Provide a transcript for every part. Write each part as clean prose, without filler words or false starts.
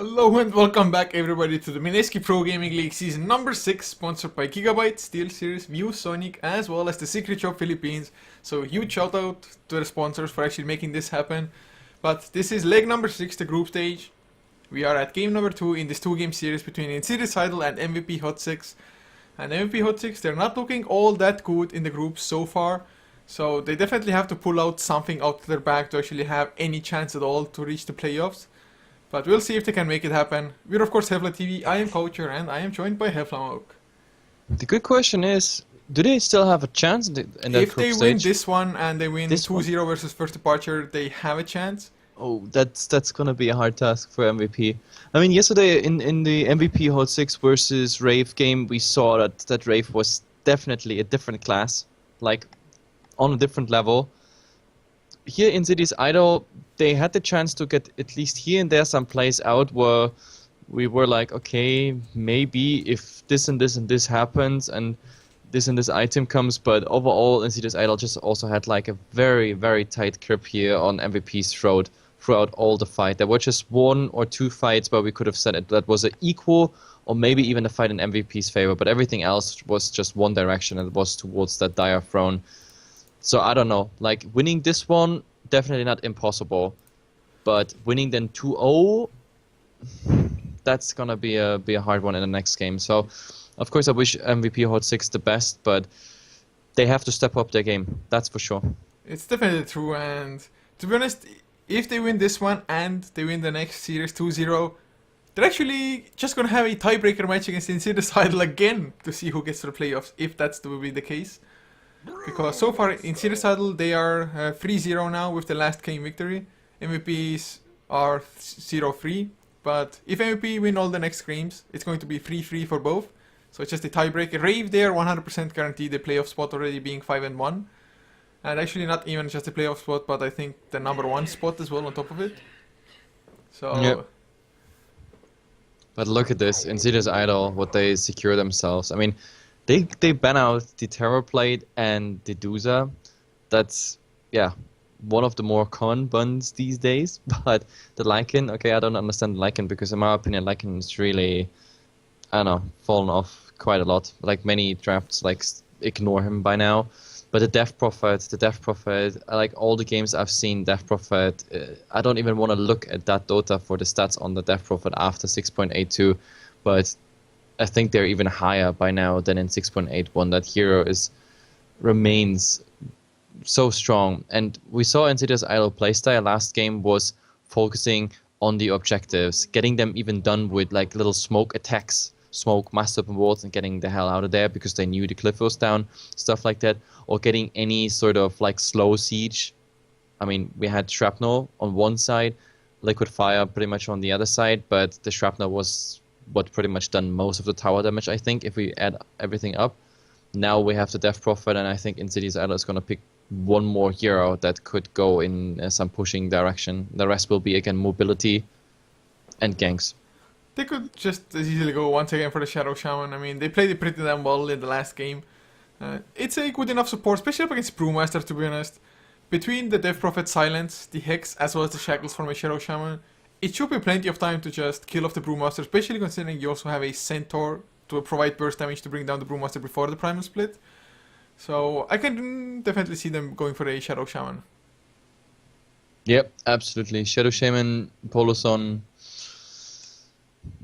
Hello and welcome back everybody to the Mineski Pro Gaming League Season number 6, sponsored by Gigabyte, SteelSeries, ViewSonic, as well as the Secret Shop Philippines. So huge shout out to the sponsors for actually making this happen. But this is leg number 6, the group stage. We are at game number 2 in this 2-game series between Insidious and MVP.HOT6. And MVP.HOT6, they're not looking all that good in the groups so far. So they definitely have to pull out something out of their bag to actually have any chance at all to reach the playoffs. But we'll see if they can make it happen. We're of course HeflaTV, I am Coacher, and I am joined by HeflaMoke. The good question is, do they still have a chance in that If group they stage? win this one and they win This 2-0 versus first departure, they have a chance. Oh, that's gonna be a hard task for MVP. I mean, yesterday in the MVP HOT6 versus Rave game, we saw that Rave was definitely a different class, like on a different level. Here in Cities Idol, they had the chance to get at least here and there some plays out where we were like, okay, maybe if this and this and this happens and this item comes, but overall Insidious Idol just also had like a very, very tight grip here on MVP's throat throughout all the fight. There were just 1 or 2 fights where we could have said it, that was an equal or maybe even a fight in MVP's favor, but everything else was just one direction, and it was towards that dire throne. So I don't know, like winning this one, definitely not impossible, but winning then 2-0, that's gonna be a hard one in the next game. So of course I wish MVP HOT6 the best, but they have to step up their game, that's for sure. It's definitely true, and to be honest, if they win this one and they win the next series 2-0, they're actually just gonna have a tiebreaker match against Insidious Idol again to see who gets to the playoffs, if that's to be the case. Because so far in Insidious Idol they are 3-0 now with the last game victory. MVPs are 0-3, but if MVP win all the next games, it's going to be 3-3 for both. So it's just a tiebreaker. Rave there 100% guaranteed the playoff spot, already being 5-1. And actually not even just the playoff spot, but I think the number 1 spot as well on top of it. So Yep. But look at this, Insidious Idol, what they secure themselves. I mean, they ban out the Terrorblade and the Dusa. That's, yeah, one of the more common buns these days. But the Lycan, okay, I don't understand the Lycan, because in my opinion, Lycan is really, I don't know, fallen off quite a lot. Like many drafts, like ignore him by now. But the Death Prophet, like all the games I've seen, Death Prophet, I don't even want to look at that Dota for the stats on the Death Prophet after 6.82, but I think they're even higher by now than in 6.81. That hero remains so strong. And we saw Insidious Idol playstyle last game was focusing on the objectives, getting them even done with like little smoke attacks, smoke master open walls and getting the hell out of there because they knew the cliff was down, stuff like that, or getting any sort of like slow siege. I mean, we had shrapnel on one side, liquid fire pretty much on the other side, but the shrapnel was what pretty much done most of the tower damage, I think, if we add everything up. Now we have the Death Prophet, and I think Insidious Idol is going to pick one more hero that could go in some pushing direction. The rest will be, again, mobility and ganks. they could just as easily go once again for the Shadow Shaman. I mean, they played it pretty damn well in the last game. It's a good enough support, especially up against Brewmaster, to be honest. Between the Death Prophet Silence, the Hex, as well as the Shackles from a Shadow Shaman, it should be plenty of time to just kill off the Brewmaster, especially considering you also have a Centaur to provide burst damage to bring down the Brewmaster before the Primal Split. So I can definitely see them going for a Shadow Shaman. Yep, absolutely. Shadow Shaman, Poloson.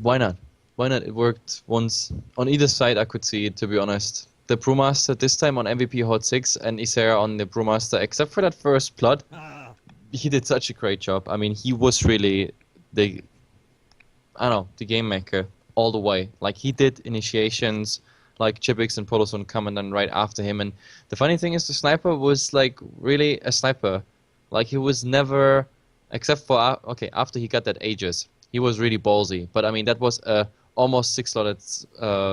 Why not? Why not? It worked once. On either side, I could see it, to be honest. The Brewmaster this time on MVP HOT6 and Isera on the Brewmaster, except for that first plot, he did such a great job. I mean, he was really the game maker all the way. Like, he did initiations, like Chibix and Poloson coming then right after him. And the funny thing is, the sniper was like really a sniper. Like, he was never, except for after he got that Aegis, he was really ballsy. But I mean, that was a almost 6-slotted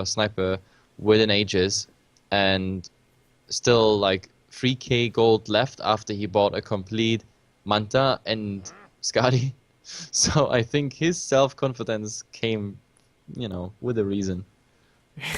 sniper with an Aegis, and still like 3k gold left after he bought a complete Manta and Skadi. So I think his self-confidence came, with a reason.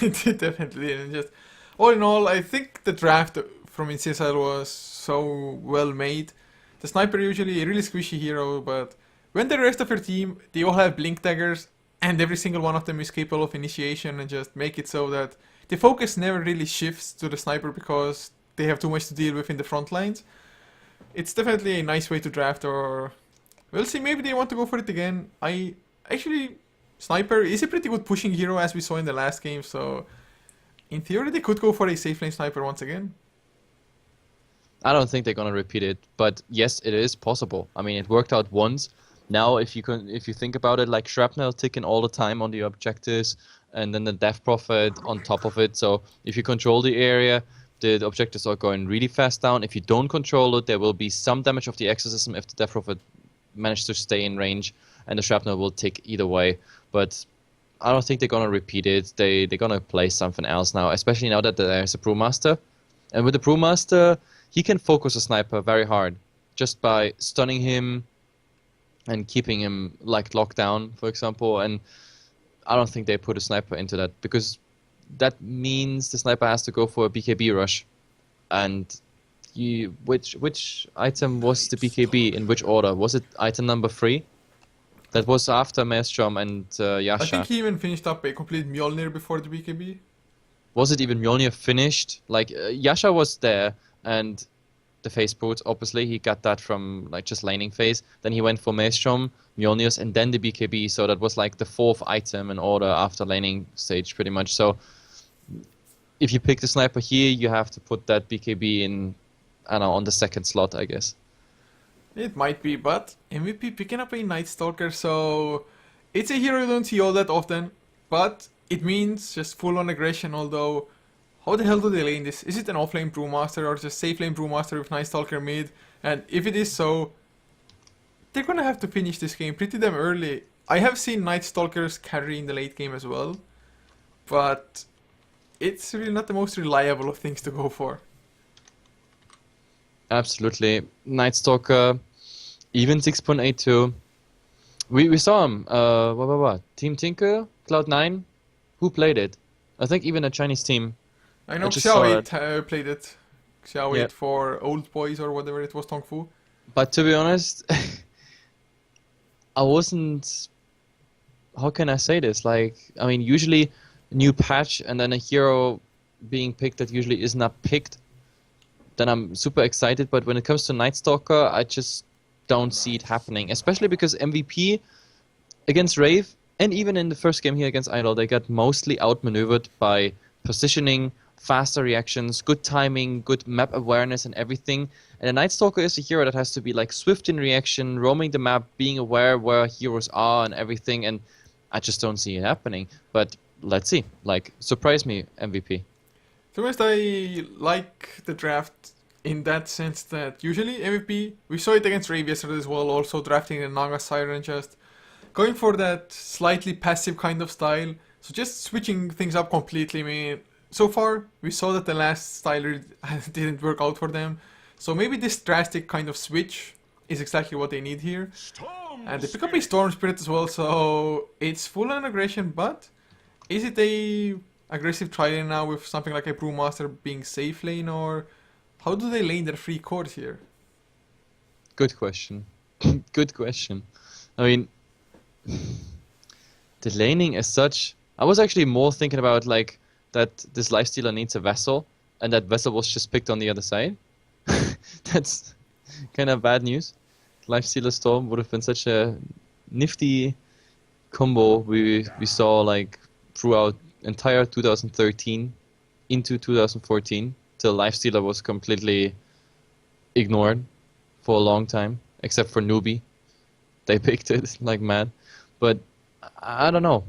It did definitely, and just all in all, I think the draft from Insidious was so well made. The Sniper usually a really squishy hero, but when the rest of your team, they all have blink daggers, and every single one of them is capable of initiation, and just make it so that the focus never really shifts to the sniper because they have too much to deal with in the front lines. It's definitely a nice way to draft, or we'll see, maybe they want to go for it again. Actually, sniper is a pretty good pushing hero as we saw in the last game, so in theory they could go for a safe lane sniper once again. I don't think they're gonna repeat it, but yes, it is possible. I mean, it worked out once. Now, if you think about it, like shrapnel ticking all the time on the objectives, and then the death profit on top of it. So if you control the area, the objectives are going really fast down. If you don't control it, there will be some damage of the exorcism if the death prophet managed to stay in range, and the shrapnel will tick either way. But I don't think they're gonna repeat it. They're gonna play something else now, especially now that there's a brewmaster, and with the brewmaster, he can focus a sniper very hard just by stunning him and keeping him like locked down, for example. And I don't think they put a sniper into that because that means the sniper has to go for a BKB rush. And which item was the BKB in which order? Was it item number 3? That was after Maelstrom and Yasha. I think he even finished up a complete Mjolnir before the BKB. Was it even Mjolnir finished? Like Yasha was there, and the phase boots, obviously he got that from like just laning phase. Then he went for Maelstrom, Mjolnirs, and then the BKB. So that was like the 4th item in order after laning stage, pretty much. So if you pick the sniper here, you have to put that BKB in, I don't know, on the 2nd slot, I guess. It might be, but MVP picking up a Night Stalker, so it's a hero you don't see all that often, but it means just full-on aggression, although how the hell do they lane this? Is it an offlane Brewmaster or just safe lane Brewmaster with Night Stalker mid? And if it is so, they're gonna have to finish this game pretty damn early. I have seen Night Stalkers carry in the late game as well, but it's really not the most reliable of things to go for. Absolutely. Night Stalker, even 6.82. We saw him. What? Team Tinker, Cloud9. Who played it? I think even a Chinese team. I know just saw Xiao8 played it. Xiao8 Yeah. for Old Boys or whatever it was, Tongfu. But to be honest, I wasn't. How can I say this? Like, I mean, usually new patch and then a hero being picked that usually is not picked, then I'm super excited. But when it comes to Night Stalker, I just don't see it happening. Especially because MVP against Rave, and even in the first game here against Idol, they got mostly outmaneuvered by positioning, faster reactions, good timing, good map awareness and everything. And a Night Stalker is a hero that has to be like swift in reaction, roaming the map, being aware where heroes are and everything. And I just don't see it happening. But let's see. Like, surprise me, MVP. To be honest, I like the draft in that sense that usually MVP, we saw it against Rave yesterday as well, also drafting the Naga Siren, just going for that slightly passive kind of style. So just switching things up completely. I mean, so far we saw that the last style didn't work out for them. So maybe this drastic kind of switch is exactly what they need here. And they pick up a Storm Spirit as well, so it's full on aggression, but is it a aggressive tri-lane now with something like a Brewmaster being safe lane, or how do they lane their free cores here? Good question. Good question. I mean, the laning as such, I was actually more thinking about like that this lifestealer needs a vessel, and that vessel was just picked on the other side. That's kind of bad news. Lifestealer Storm would have been such a nifty combo we saw like throughout entire 2013 into 2014 till Lifestealer was completely ignored for a long time, except for Newbie. They picked it like mad. But I don't know.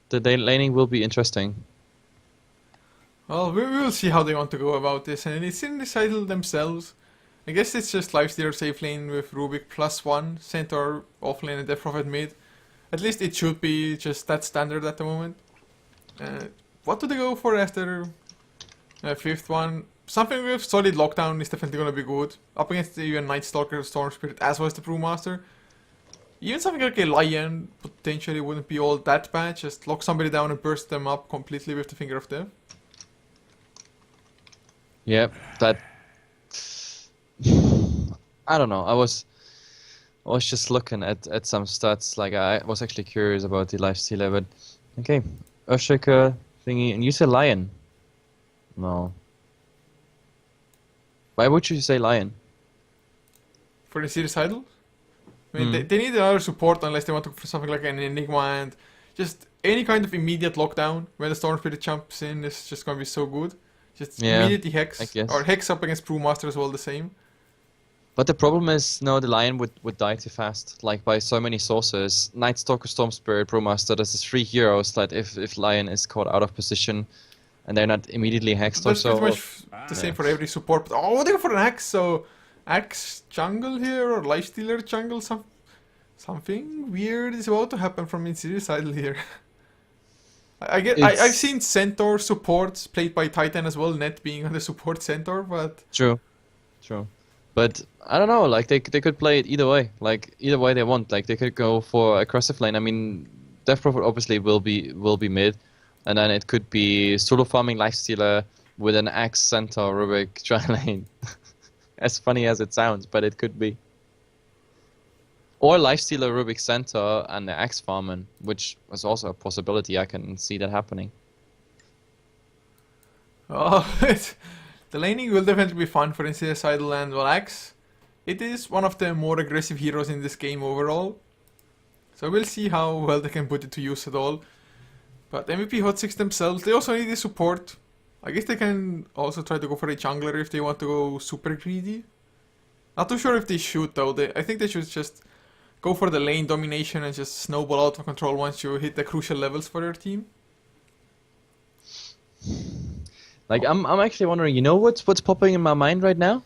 The laning will be interesting. Well, we will see how they want to go about this, and it's in the title themselves. I guess it's just Lifestealer safe lane with Rubik +1, Centaur offlane and Death Prophet mid. At least it should be just that standard at the moment. What do they go for after 5th one? Something with solid lockdown is definitely going to be good. Up against even Night Stalker, Storm Spirit, as well as the Brewmaster. Even something like a Lion potentially wouldn't be all that bad. Just lock somebody down and burst them up completely with the Finger of Death. Yeah, that... I don't know. I was just looking at some stats. Like I was actually curious about the lifestealer, but okay, Earthshaker thingy, and you say Lion. No. Why would you say Lion? For the series idol. I mean, Hmm. they need another support unless they want to go for something like an Enigma and just any kind of immediate lockdown when the Storm Spirit jumps in is just going to be so good. Just Yeah, immediately I Hex, or guess. Hex up against Brewmaster as well, the same. But the problem is, no, the Lion would die too fast. Like by so many sources, Night Stalker, Storm Spirit, Brewmaster. There's these three heroes that if Lion is caught out of position and they're not immediately hexed or That's pretty so, much the yeah. same for every support. But, oh, they go for an Axe, so Axe jungle here, or Lifestealer jungle, something weird is about to happen from Insidious Idol here. I've It's seen Centaur supports played by Titan as well, Net being on the support Centaur, but true. True. But I don't know, like they could play it either way. Like either way they want. Like they could go for aggressive lane. I mean, Death Prophet obviously will be mid, and then it could be solo farming Lifestealer with an Axe Centaur Rubik tri lane. As funny as it sounds, but it could be. Or Lifestealer Rubik Centaur and the Axe farming, which is also a possibility. I can see that happening. oh, the laning will definitely be fun for Insidious Idol and well, Axe. It is one of the more aggressive heroes in this game overall. So we'll see how well they can put it to use at all. But MVP.HOT6 themselves, they also need the support. I guess they can also try to go for a jungler if they want to go super greedy. Not too sure if they should though. I think they should just go for the lane domination and just snowball out of control once you hit the crucial levels for your team. Like I'm actually wondering, you know what's popping in my mind right now?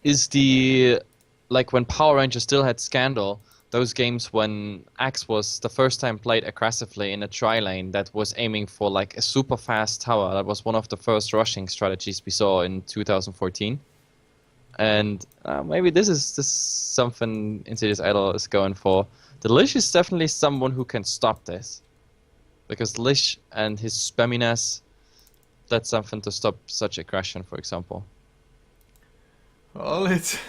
Is the like when Power Rangers still had Scandal, those games when Axe was the first time played aggressively in a tri lane that was aiming for like a super fast tower. That was one of the first rushing strategies we saw in 2014. And maybe this is something Insidious Idol is going for. The Lich is definitely someone who can stop this. Because Lich and his spamminess, that's something to stop such aggression, for example. Well, it's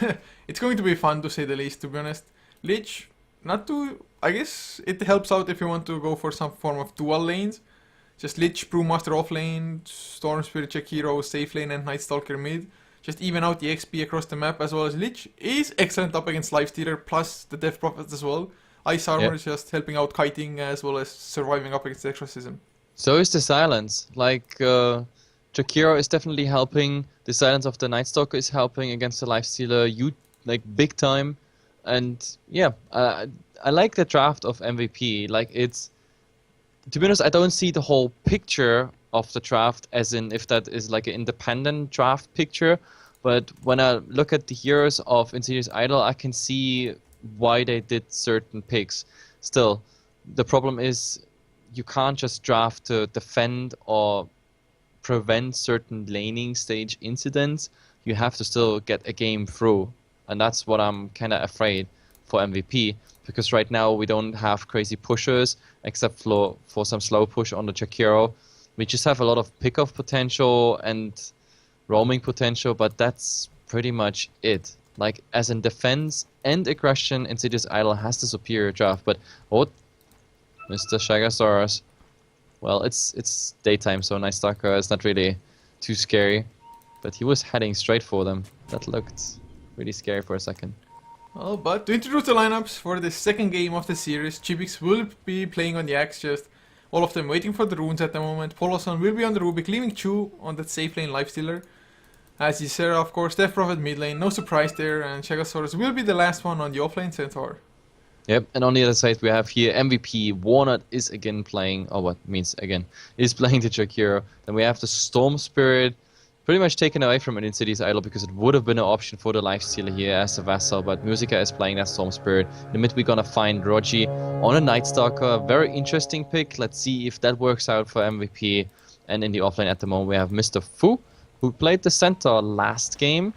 it's going to be fun to say the least. To be honest, Lich, not too. I guess it helps out if you want to go for some form of dual lanes. Just Lich, Brewmaster off lane, Storm Spirit check hero, safe lane, and Night Stalker mid. Just even out the XP across the map, as well as Lich is excellent up against Lifestealer plus the Death Prophets as well. Ice Yeah. Armor is just helping out kiting as well as surviving up against Exorcism. So is the silence. Like, Jakiro is definitely helping. The silence of the Night Stalker is helping against the Lifestealer. You like big time, and yeah, I like the draft of MVP. Like, it's to be honest, I don't see the whole picture of the draft as in if that is like an independent draft picture. But when I look at the heroes of Insidious Idol, I can see why they did certain picks. Still, the problem is you can't just draft to defend or prevent certain laning stage incidents. You have to still get a game through, and that's what I'm kind of afraid for MVP, because right now we don't have crazy pushers except for some slow push on the Jakiro. We just have a lot of pick-off potential and roaming potential, but that's pretty much it. Like, as in defense and aggression, Insidious Idol has the superior draft, but oh, Mr. Shagasaurus. Well, it's daytime, so Night Stalker is not really too scary, but he was heading straight for them. That looked really scary for a second. Oh, but to introduce the lineups for the second game of the series, Chibix will be playing on the Axe, just all of them waiting for the runes at the moment. Poloson will be on the Rubik, leaving Chu on that safe lane Lifestealer. As Ysera, of course, Death Prophet mid lane, no surprise there, and Shagasaurus will be the last one on the offlane Centaur. Yep, and on the other side we have here MVP. Walnut is again playing, or what means again, is playing the Jakiro. Then we have the Storm Spirit, pretty much taken away from an Insidious Idol because it would have been an option for the Lifestealer here as a vassal, but Musica is playing that Storm Spirit. In the mid we're gonna find Rogi on a Night Stalker, very interesting pick. Let's see if that works out for MVP. And in the offlane at the moment we have Mr. Fu, who played the Centaur last game.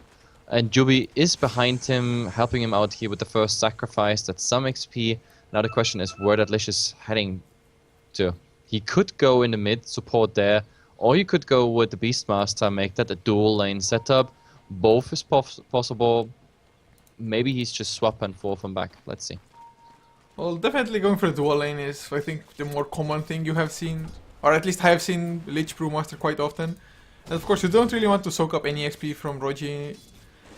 And Jubi is behind him, helping him out here with the first sacrifice. That's some XP. Now the question is where that Lich is heading to. He could go in the mid, support there, or he could go with the Beastmaster, make that a dual lane setup. Both is possible. maybe he's just swap and forth and back. Let's see. Well, definitely going for the dual lane is, I think, the more common thing you have seen, or at least I have seen Lich Brewmaster quite often. And of course, you don't really want to soak up any XP from Rogi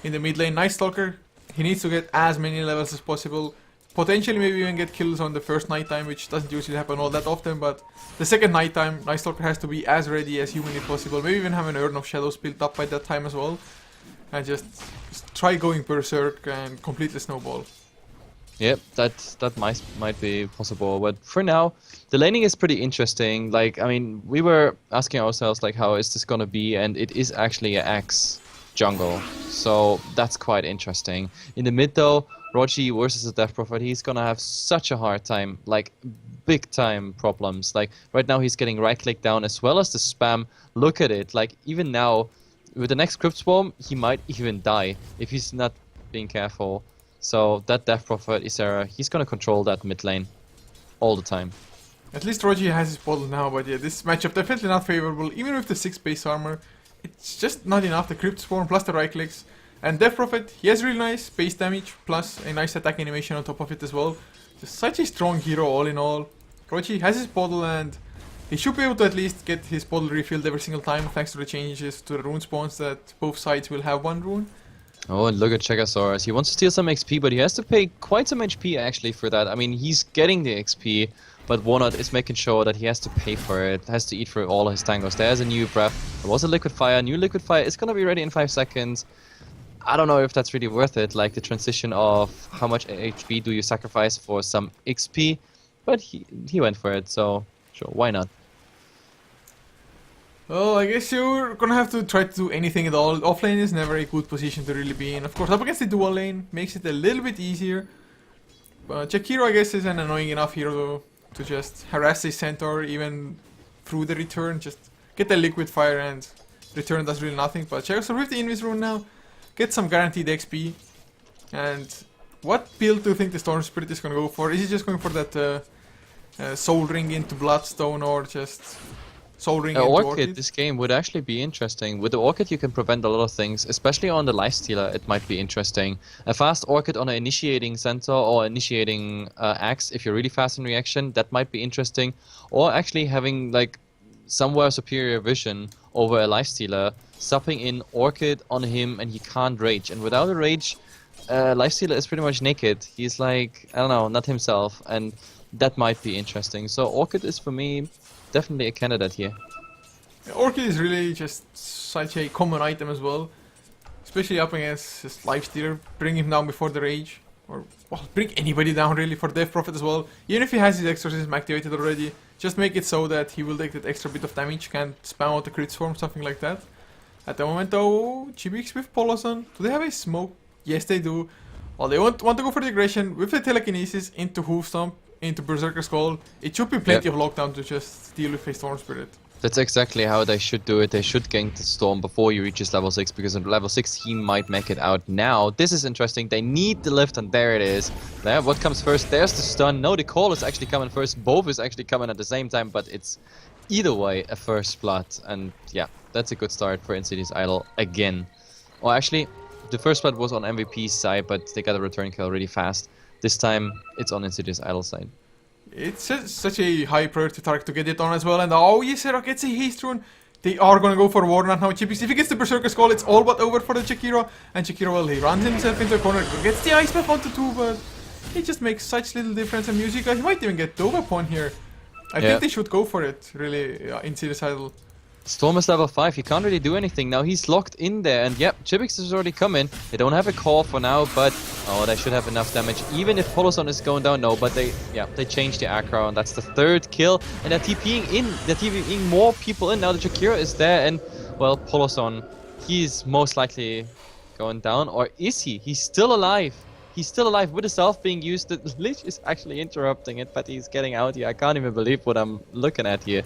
in the mid lane. Night Stalker, he needs to get as many levels as possible. Potentially maybe even get kills on the first nighttime, which doesn't usually happen all that often, but the second nighttime, Night Stalker has to be as ready as humanly possible. Maybe even have an Urn of Shadows built up by that time as well. And just try going Berserk and completely snowball. Yep, that might be possible, but for now, the laning is pretty interesting. Like, I mean, we were asking ourselves, like, how is this gonna be, and it is actually an Axe jungle, so that's quite interesting. In the mid though, Rogi versus the Death Prophet, he's gonna have such a hard time, like, big time problems. Like, right now he's getting right click down as well as the spam. Look at it, like, even now, with the next Crypt Swarm, he might even die if he's not being careful. So that Death Prophet is he's gonna control that mid lane all the time. At least Rogi has his bottle now, but yeah, this matchup definitely not favorable. Even with the 6 base armor, it's just not enough. The Crypt Swarm plus the right clicks. And Death Prophet, he has really nice base damage, plus a nice attack animation on top of it as well. Just such a strong hero all in all. Rogi has his bottle and he should be able to at least get his bottle refilled every single time, thanks to the changes to the rune spawns that both sides will have one rune. Oh, and look at Chegosaurus. He wants to steal some XP, but he has to pay quite some HP actually for that. I mean, he's getting the XP, but Warnot is making sure that he has to pay for it, has to eat for all his tangos. There's a new breath. There was a Liquid Fire. New Liquid Fire is gonna be ready in 5 seconds. I don't know if that's really worth it, like the transition of how much HP do you sacrifice for some XP, but he went for it, so sure, why not? Well, I guess you're gonna have to try to do anything at all. Offlane is never a good position to really be in. Of course, up against the dual lane makes it a little bit easier. But Jakiro, I guess, is an annoying enough hero to just harass a centaur even through the return. Just get the Liquid Fire and return does really nothing. But Chegosaurus with the Invis rune now, get some guaranteed XP. And what build do you think the Storm Spirit is gonna go for? Is he just going for that Soul Ring into Bloodstone, or just Soul Ring into Orchid, this game would actually be interesting. With the Orchid you can prevent a lot of things, especially on the Lifestealer it might be interesting. A fast Orchid on an initiating Centaur or initiating Axe, if you're really fast in reaction, that might be interesting. Or actually having like somewhere superior vision over a Lifestealer, supping in Orchid on him and he can't rage. And without a rage, Lifestealer is pretty much naked. He's like, I don't know, not himself, and that might be interesting. So Orchid is for me definitely a candidate here. Orchid is really just such a common item as well, especially up against his Lifestealer. Bring him down before the rage, or well, bring anybody down really for Death Prophet as well. Even if he has his Exorcism activated already, just make it so that he will take that extra bit of damage, can't spam out the crit swarm, something like that. At the moment though, Chibix with Poloson, do they have a smoke? Yes they do. Well, they want to go for the aggression with the telekinesis into Hoof Stomp, into Berserker Skull. It should be plenty of lockdown to just deal with a Storm Spirit. That's exactly how they should do it. They should gank the Storm before he reaches level 6, because at level 6 he might make it out now. This is interesting. They need the lift, and there it is. There, what comes first? There's the stun. No, the call is actually coming first. Both is actually coming at the same time, but it's either way a first blood. And yeah, that's a good start for Insidious Idol again. Or actually, the first blood was on MVP's side, but they got a return kill really fast. This time, it's on Insidious Idol's side. It's such a high priority target to get it on as well. And oh, yes, Zero gets a haste rune. They are going to go for Warnot now. Chibix, if he gets the Berserker Skull, it's all but over for the Jakiro. And Jakiro, well, he runs himself into a corner. Gets the Ice Buff onto 2, but he just makes such little difference in music. He might even get Dova upon here. I think they should go for it, really, Insidious Idol. Storm is level 5, he can't really do anything. Now he's locked in there, and yep, Chibix is already coming. They don't have a call for now, but oh, they should have enough damage. Even if Poloson is going down, no, but they changed the aggro, and that's the 3rd kill. And they're TPing in, they're TPing more people in. Now the Jakiro is there, and well, Poloson, he's most likely going down, or is he? He's still alive. He's still alive with the self being used. The Lich is actually interrupting it, but he's getting out here. I can't even believe what I'm looking at here.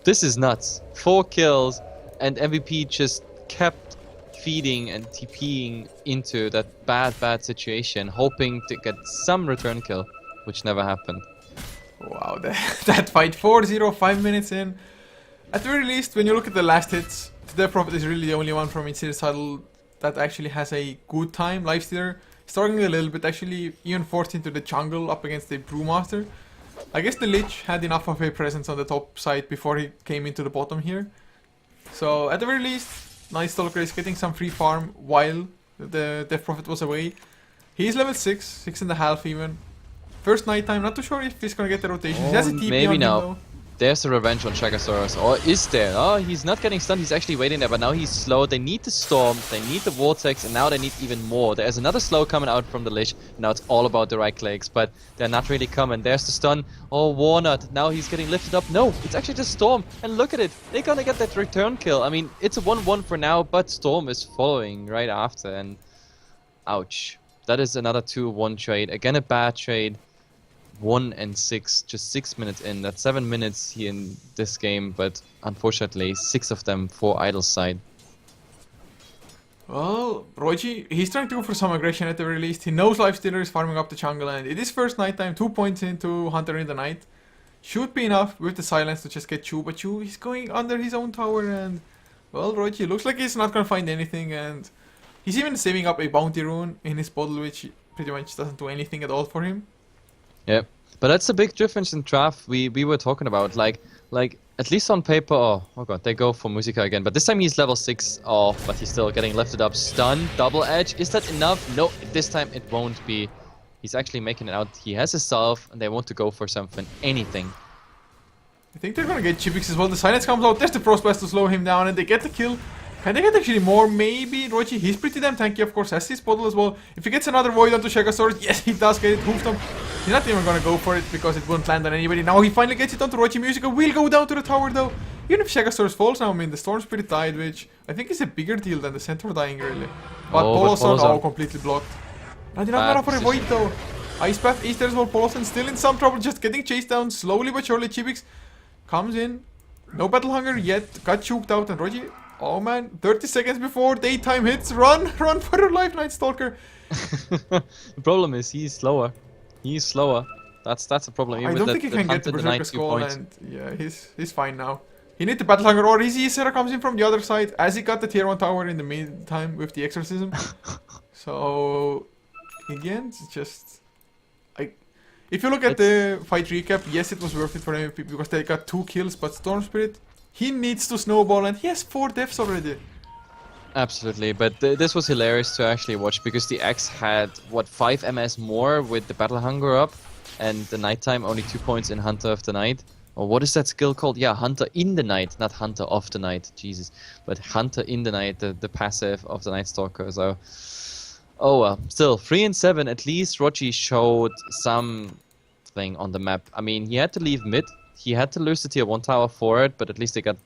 This is nuts. 4 kills, and MVP just kept feeding and TPing into that bad situation, hoping to get some return kill, which never happened. Wow, that fight 4-0, 5 minutes in. At the very least, when you look at the last hits, the Death Prophet is really the only one from Insidious Idol that actually has a good time. Lifestealer, struggling a little bit, actually even forced into the jungle up against the Brewmaster. I guess the Lich had enough of a presence on the top side before he came into the bottom here. So at the very least, Night Stalker is getting some free farm while the Death Prophet was away. He's level 6, 6.5 even. First nighttime, not too sure if he's gonna get the rotation. He has a TP maybe on him now. though. There's a revenge on Chagasaurus. Or is there? Oh, he's not getting stunned. He's actually waiting there. But now he's slow. They need the Storm. They need the Vortex. And now they need even more. There's another slow coming out from the Lich. Now it's all about the right clicks. But they're not really coming. There's the stun. Oh, Warnut. Now he's getting lifted up. No, it's actually just Storm. And look at it. They're gonna get that return kill. I mean, it's a 1-1 for now. But Storm is following right after. And ouch. That is another 2-1 trade. Again, a bad trade. 1 and 6, just 6 minutes in. That's 7 minutes here in this game, but unfortunately 6 of them for Idle's side. Well, Roji, he's trying to go for some aggression at the very least. He knows Lifestealer is farming up the jungle, and it is first nighttime, 2 points into Hunter in the Night. Should be enough with the silence to just get Chu, but Chu is going under his own tower, and well, Roji looks like he's not gonna find anything, and he's even saving up a bounty rune in his bottle, which pretty much doesn't do anything at all for him. Yep, but that's a big difference in draft we were talking about. Like at least on paper. Oh god, they go for Musica again. But this time he's level 6 off, but he's still getting lifted up. Stun, double edge. Is that enough? No, this time it won't be. He's actually making it out. He has his self, and they want to go for something, anything. I think they're gonna get Chibix as well. The silence comes out. There's the Frost Blast to slow him down, and they get the kill. Can they get actually more? Maybe. Roji, he's pretty damn tanky, of course, has his bottle as well. If he gets another Void onto Chagasaurus, yes, he does get it. Hoofstomp. He's not even gonna go for it because it won't land on anybody. Now he finally gets it onto Roji. Musica will go down to the tower though. Even if Chagasaurus falls now, I mean, the Storm Spirit died, which I think is a bigger deal than the Centaur dying, really. But Poloson, completely blocked. Not enough for a Void though. Ice Path is there as well. Poloson still in some trouble, just getting chased down slowly but surely. Chibix comes in. No Battle Hunger yet. Got choked out, and Roji. Oh man, 30 seconds before daytime hits. Run for your life, Night Stalker. The problem is he's slower. He's slower. That's a problem. I don't think he can get the Berserker Skull, and yeah, he's fine now. He needs the Battle Hunger, or Easy Sarah comes in from the other side, as he got the tier 1 tower in the meantime with the Exorcism. So, in the end, it's just... If you look at the fight recap, yes, it was worth it for MVP because they got 2 kills, but Storm Spirit, he needs to snowball, and he has 4 deaths already. Absolutely, but this was hilarious to actually watch because the Axe had, what, 5 MS more with the Battle Hunger up, and the nighttime only 2 points in Hunter of the Night. Or what is that skill called? Yeah, Hunter in the Night, not Hunter of the Night, Jesus. But Hunter in the Night, the passive of the Night Stalker, so... Oh well, still, 3 and 7, at least Roji showed something on the map. I mean, he had to leave mid, he had to lose the tier 1 tower for it, but at least they got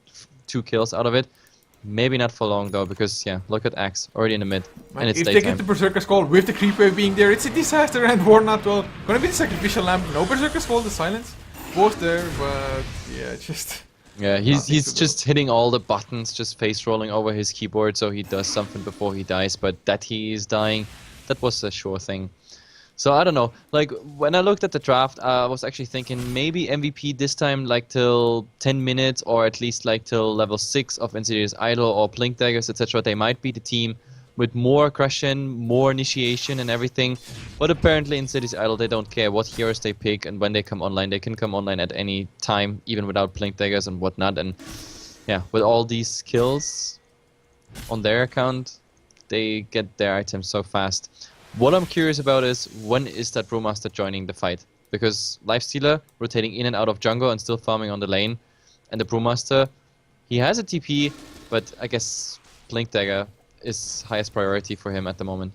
2 kills out of it. Maybe not for long though, because yeah, look at Axe, already in the mid, and it's if daytime. They get the Berserker Skull with the creep wave being there, it's a disaster, and Warnut, well, gonna be the Sacrificial Lamp, no Berserker Skull, the silence was there, but yeah, just... Yeah, he's just hitting all the buttons, just face rolling over his keyboard so he does something before he dies, but that he is dying, that was a sure thing. So I don't know, like when I looked at the draft, I was actually thinking maybe MVP this time like till 10 minutes or at least like till level 6 of Insidious Idol or Blink Daggers, etc. They might be the team with more aggression, more initiation and everything. But apparently Insidious Idol, they don't care what heroes they pick, and when they come online, they can come online at any time, even without Blink Daggers and whatnot. And yeah, with all these skills on their account, they get their items so fast. What I'm curious about is, when is that Brewmaster joining the fight? Because Lifestealer rotating in and out of jungle and still farming on the lane. And the Brewmaster, he has a TP, but I guess Blink Dagger is highest priority for him at the moment.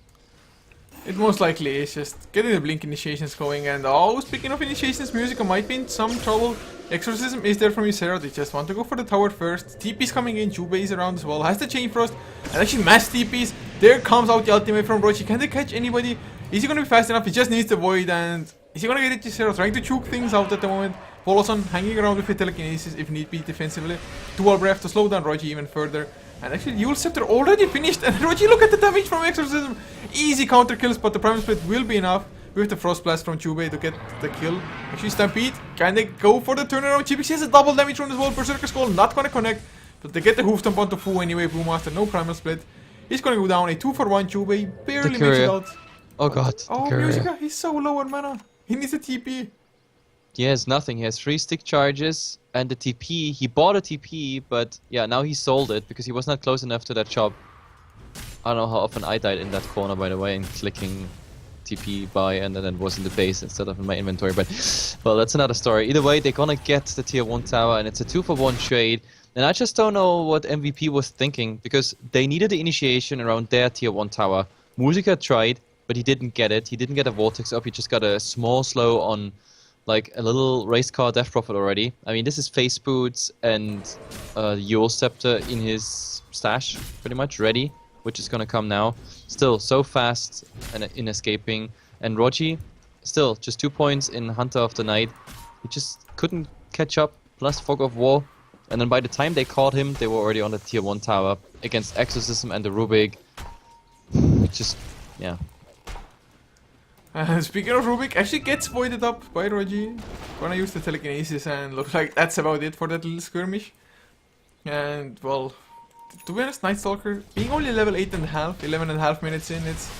It most likely is just getting the Blink initiations going, and oh, speaking of initiations, Musica might be in some trouble. Exorcism is there from Ysera, they just want to go for the tower first. TP's coming in, Jube is around as well, has the Chain Frost, and actually mass TPs. There comes out the ultimate from Rochi. Can they catch anybody? Is he gonna be fast enough? He just needs the Void, and is he gonna get it to Ysera? Trying to choke things out at the moment. Poloson hanging around with telekinesis if need be defensively. Dual Breath to slow down Rochi even further. And actually, Yule Scepter already finished, and Rochi, look at the damage from Exorcism! Easy counter kills, but the Primal Split will be enough with the Frost Blast from Chube to get the kill. Actually, Stampede, can they go for the turnaround? Chibix has a double damage from as well. Berserker Skull not gonna connect, but they get the Hoofstomp onto Fu anyway. Brewmaster, no Primal Split. He's gonna go down a 2-for-1. Chube barely makes it out. Oh god, the Oh, courier. Musica, he's so low on mana. He needs a TP. He has nothing. He has 3 stick charges and the TP. He bought a TP, but yeah, now he sold it because he was not close enough to that shop. I don't know how often I died in that corner, by the way, and clicking TP buy, and then it was in the base instead of in my inventory. But well, that's another story. Either way, they're gonna get the tier 1 tower, and it's a 2-for-1 trade. And I just don't know what MVP was thinking, because they needed the initiation around their tier 1 tower. Musica tried, but he didn't get it. He didn't get a vortex up. He just got a small slow on like a little race car death prophet already. I mean, this is face boots and Yule scepter in his stash, pretty much ready, which is gonna come now. Still so fast and in escaping. And Rogi, still just 2 points in Hunter of the Night. He just couldn't catch up. Plus Fog of War. And then by the time they caught him, they were already on the tier 1 tower against Exorcism and the Rubik. Just, yeah. Speaking of Rubik, actually gets voided up by Rogi. Gonna use the telekinesis, and looks like that's about it for that little skirmish. And well, to be honest, Night Stalker being only level 8.5, 11.5 minutes in, it's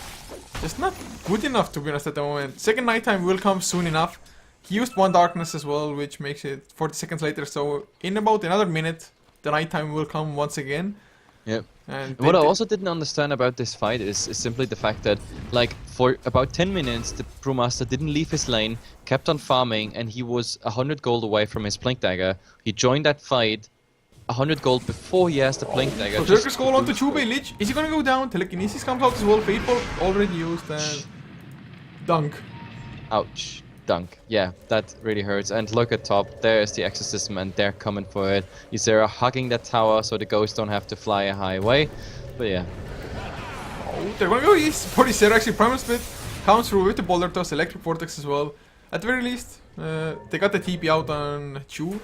just not good enough to be honest at the moment. Second nighttime will come soon enough. He used 1 darkness as well, which makes it 40 seconds later, so in about another minute, the nighttime will come once again. Yep. And What I also didn't understand about this fight is simply the fact that, like, for about 10 minutes, the Brewmaster didn't leave his lane, kept on farming, and he was 100 gold away from his Blink Dagger. He joined that fight 100 gold before he has the Blink Dagger. So Berserker's Call onto Chubei Lich. Is he gonna go down? Telekinesis comes out as well. Fateful already used, and dunk. Ouch. Dunk. Yeah, that really hurts. And look at top, there's the Exorcism, and they're coming for it. Ysera hugging that tower so the ghosts don't have to fly a high way. But yeah. Oh, they're gonna go east for Ysera. Actually, Primal Split comes through with the Boulder Toss, Electric Vortex as well. At the very least, they got the TP out on Chu.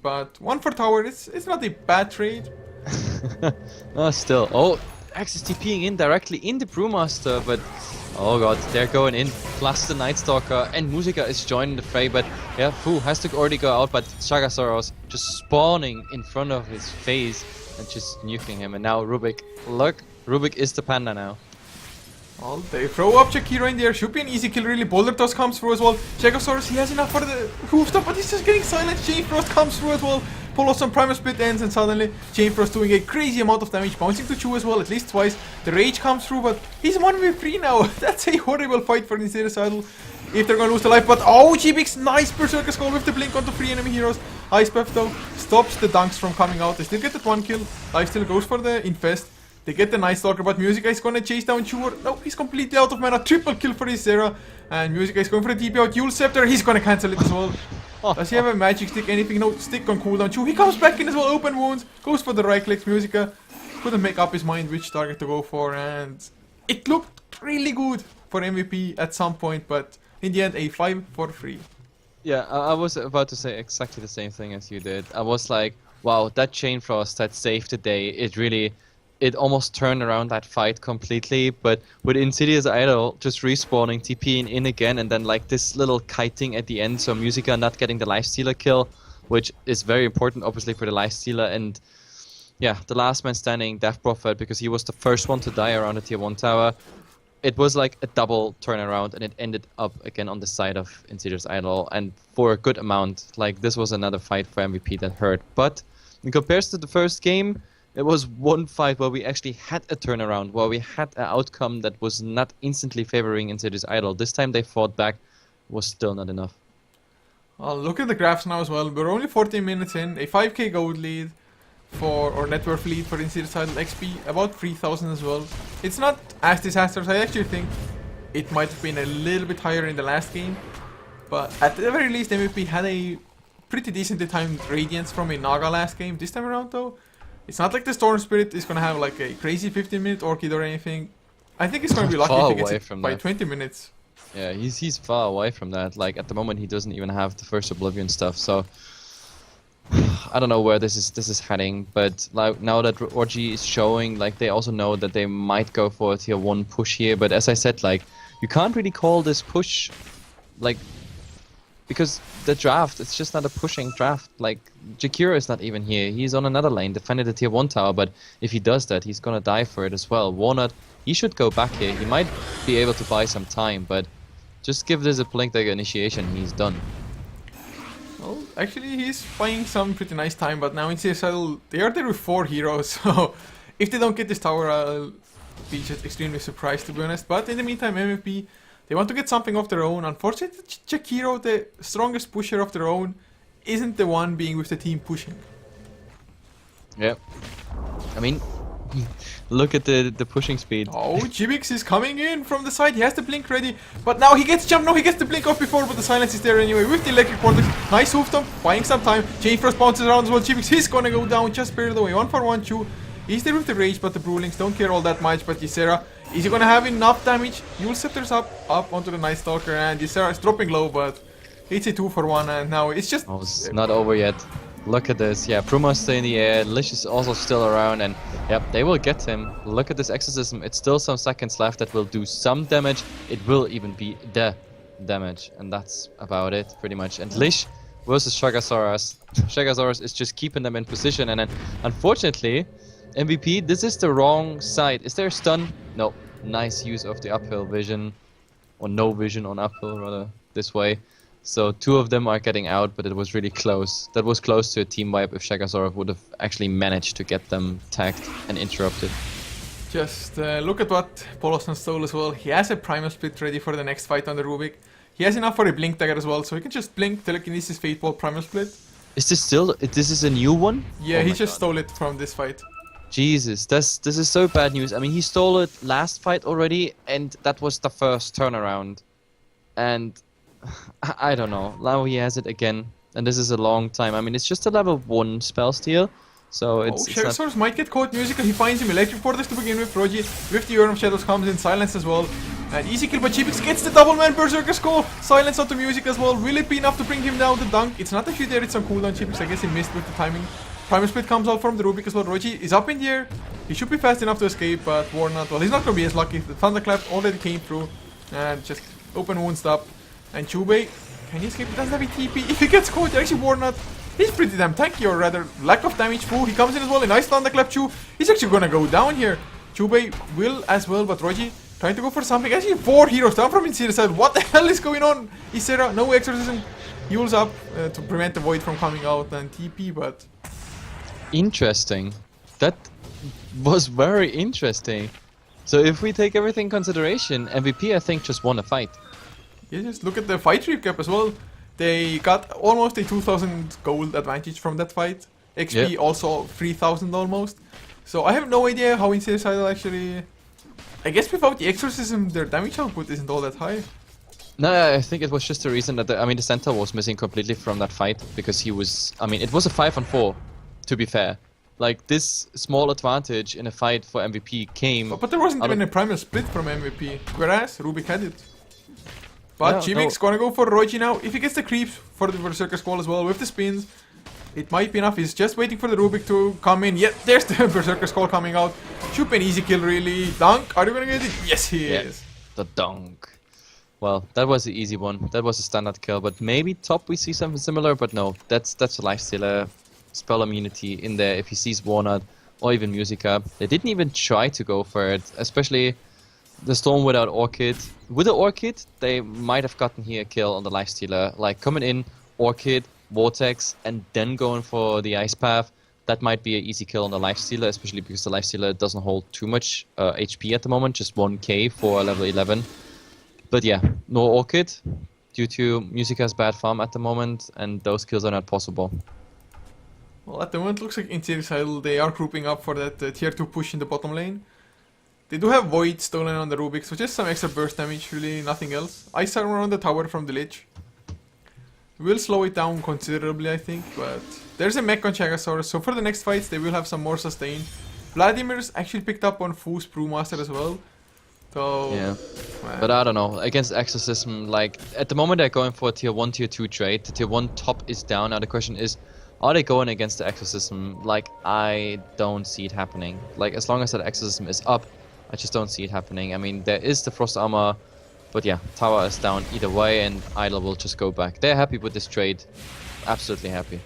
But 1 for tower, it's not a bad trade. Oh, still. Oh, Axe is TPing in directly in the Brewmaster, but oh god, they're going in. Plus the Night Stalker, and Musica is joining the fray, but yeah, Fu has to already go out, but Shagasaurus just spawning in front of his face and just nuking him. And now Rubik, look, Rubik is the panda now. Well, they throw up Shakira in there. Should be an easy kill, really. Boulder Toss comes through as well. Chegosaurus, he has enough for the hoof stop, but he's just getting silenced. Chain Frost comes through as well. Pull off some Primal Split ends, and suddenly Chain Frost doing a crazy amount of damage, bouncing to Chu as well, at least twice. The Rage comes through, but he's 1v3 now. That's a horrible fight for Insidious Idol if they're gonna lose the life. But oh, GBX, nice Berserker Skull with the blink onto 3 enemy heroes. Ice Buff though stops the dunks from coming out. They still get that 1 kill. Life still goes for the Infest. They get the Night Stalker, but Musica is gonna chase down Chu. No, he's completely out of mana. Triple kill for Ysera. And Musica is going for the TP out. Yule Scepter, he's gonna cancel it as well. Does he have a magic stick? Anything? No, stick on cooldown. Chu, he comes back in as well. Open wounds. Goes for the right clicks. Musica couldn't make up his mind which target to go for. And it looked really good for MVP at some point. But in the end, a 5 for 3. Yeah, I was about to say exactly the same thing as you did. I was like, wow, that Chain Frost that saved the day. It almost turned around that fight completely, but with Insidious Idol just respawning, TPing in again, and then like this little kiting at the end, so Musica not getting the Lifestealer kill, which is very important obviously for the Lifestealer, and yeah, the last man standing, Death Prophet, because he was the first one to die around the tier 1 tower. It was like a double turnaround, and it ended up again on the side of Insidious Idol, and for a good amount. Like, this was another fight for MVP that hurt, but in comparison to the first game, it was one fight where we actually had a turnaround, where we had an outcome that was not instantly favoring Insidious Idol. This time they fought back, was still not enough. Well, look at the graphs now as well. We're only 14 minutes in, a 5k gold lead or net worth lead for Insidious Idol. XP about 3000 as well. It's not as disastrous. I actually think it might have been a little bit higher in the last game, but at the very least MVP had a pretty decently timed Radiance from a Naga last game. This time around though, it's not like the Storm Spirit is gonna have like a crazy 15-minute Orchid or anything. I think it's gonna be lucky if he gets it by 20 minutes. Yeah, he's far away from that. Like, at the moment he doesn't even have the first Oblivion stuff, so I don't know where this is heading, but like now that Orgy is showing, like, they also know that they might go for a tier 1 push here, but as I said, like, you can't really call this push, like, because the draft, it's just not a pushing draft. Like, Jakira is not even here. He's on another lane, defending the tier 1 tower, but if he does that, he's gonna die for it as well. Walnut, he should go back here. He might be able to buy some time, but just give this a Blink Dagger initiation, he's done. Well, actually, he's buying some pretty nice time, but now in CSL, they are there with 4 heroes, so if they don't get this tower, I'll be just extremely surprised, to be honest. But in the meantime, MVP, they want to get something of their own. Unfortunately, Czech hero, the strongest pusher of their own, isn't the one being with the team pushing. Yeah. I mean, look at the pushing speed. Oh, Jibix is coming in from the side. He has the blink ready, but now he gets jumped. No, he gets the blink off before, but the silence is there anyway with the electric vortex. Nice hoof stomp, buying some time. Frost bounces around as well. Jibix, he's gonna go down just barely away. 1 for 1, 2. He's there with the rage, but the Brewlings don't care all that much. But Ysera, is he gonna have enough damage? Yule Scepter's up onto the Night Stalker, and Ysera is dropping low, but it's a 2 for 1, and now it's just... Oh, it's not over yet. Look at this. Yeah, Pruma stay in the air. Lish is also still around, and yep, they will get him. Look at this exorcism. It's still some seconds left that will do some damage. It will even be the damage, and that's about it, pretty much. And Lish versus Shagasaurus. Shagasaurus is just keeping them in position, and then unfortunately, MVP, this is the wrong side. Is there a stun? No. Nice use of the uphill vision, or no vision on uphill, rather, this way. So 2 of them are getting out, but it was really close. That was close to a team wipe if Shagasaurus would have actually managed to get them tagged and interrupted. Just look at what Poloson stole as well. He has a Primal Split ready for the next fight on the Rubik. He has enough for a Blink Dagger as well, so he can just Blink, Telekinesis, Fate Ball, Primal Split. Is this still... This is a new one? Yeah, Oh he my just God. stole it from this fight. Jesus, this is so bad news. I mean, he stole it last fight already, and that was the first turnaround. And... I don't know. Now he has it again, and this is a long time. I mean, it's just a level 1 spell steal, so it's not... Shagasaurus might get caught musical. He finds him Electric Vortex to begin with. Rogi with the Urn of Shadows comes in, silence as well. And easy kill, but Chibix gets the double man Berserker Skull. Silence onto music as well. Will it be enough to bring him down the dunk? It's not actually there, it's on cooldown. Chibix, I guess he missed with the timing. Primal Split comes out from the Rubik as well. Rogi is up in the air. He should be fast enough to escape, but Warnot, well, he's not going to be as lucky. The Thunderclap already came through. And just open wound stop. And Chubei, can he escape? He doesn't have a TP. If he gets caught, actually Warnot, he's pretty damn tanky, or rather, lack of damage. Fu, he comes in as well. A nice Thunderclap Chu. He's actually gonna go down here. Chubei will as well, but Rogi trying to go for something. Actually, 4 heroes down from Insidious side. What the hell is going on? Ysera, no exorcism. Yule's up to prevent the Void from coming out and TP, but... Interesting. That was very interesting. So if we take everything in consideration, MVP I think just won a fight. Yeah, just look at the fight recap as well. They got almost a 2000 gold advantage from that fight. XP also 3000 almost. So I have no idea how Insidious actually... I guess without the exorcism, their damage output isn't all that high. No, I think it was just the reason that the center was missing completely from that fight, because he was... I mean, it was a 5-on-4, to be fair. Like, this small advantage in a fight for MVP came... But there wasn't even a Primal Split from MVP, whereas Rubik had it. But Yeah, Chibix gonna go for Rogi now. If he gets the creeps for the Berserker Squall as well with the spins, it might be enough. He's just waiting for the Rubik to come in. Yeah, there's the Berserker Squall coming out. Should be an easy kill, really. Dunk, are you gonna get it? Yes, he is. The dunk. Well, that was the easy one. That was a standard kill, but maybe top we see something similar, but no. That's a lifestealer. Spell immunity in there if he sees Warnot or even Musica. They didn't even try to go for it, especially the Storm without Orchid. With the Orchid, they might have gotten here a kill on the lifestealer. Like coming in, Orchid, Vortex, and then going for the Ice Path. That might be an easy kill on the lifestealer, especially because the lifestealer doesn't hold too much HP at the moment, just 1k for level 11. But yeah, no Orchid due to Musica's bad farm at the moment, and those kills are not possible. Well, at the moment, looks like Insidious they are grouping up for that tier 2 push in the bottom lane. They do have Void stolen on the Rubik, so just some extra burst damage, really nothing else. Ice Armor on the tower from the Lich. Will slow it down considerably, I think, but there's a mech on Chagasaurus, so for the next fights they will have some more sustain. Vladimir's actually picked up on Fu's Brewmaster as well. So, yeah, but I don't know, against Exorcism, like, at the moment they're going for a tier 1, tier 2 trade. The tier 1 top is down. Now the question is, are they going against the Exorcism? Like, I don't see it happening. Like, as long as that Exorcism is up, I just don't see it happening. I mean, there is the Frost Armor, but yeah, tower is down either way, and Idol will just go back. They're happy with this trade. Absolutely happy.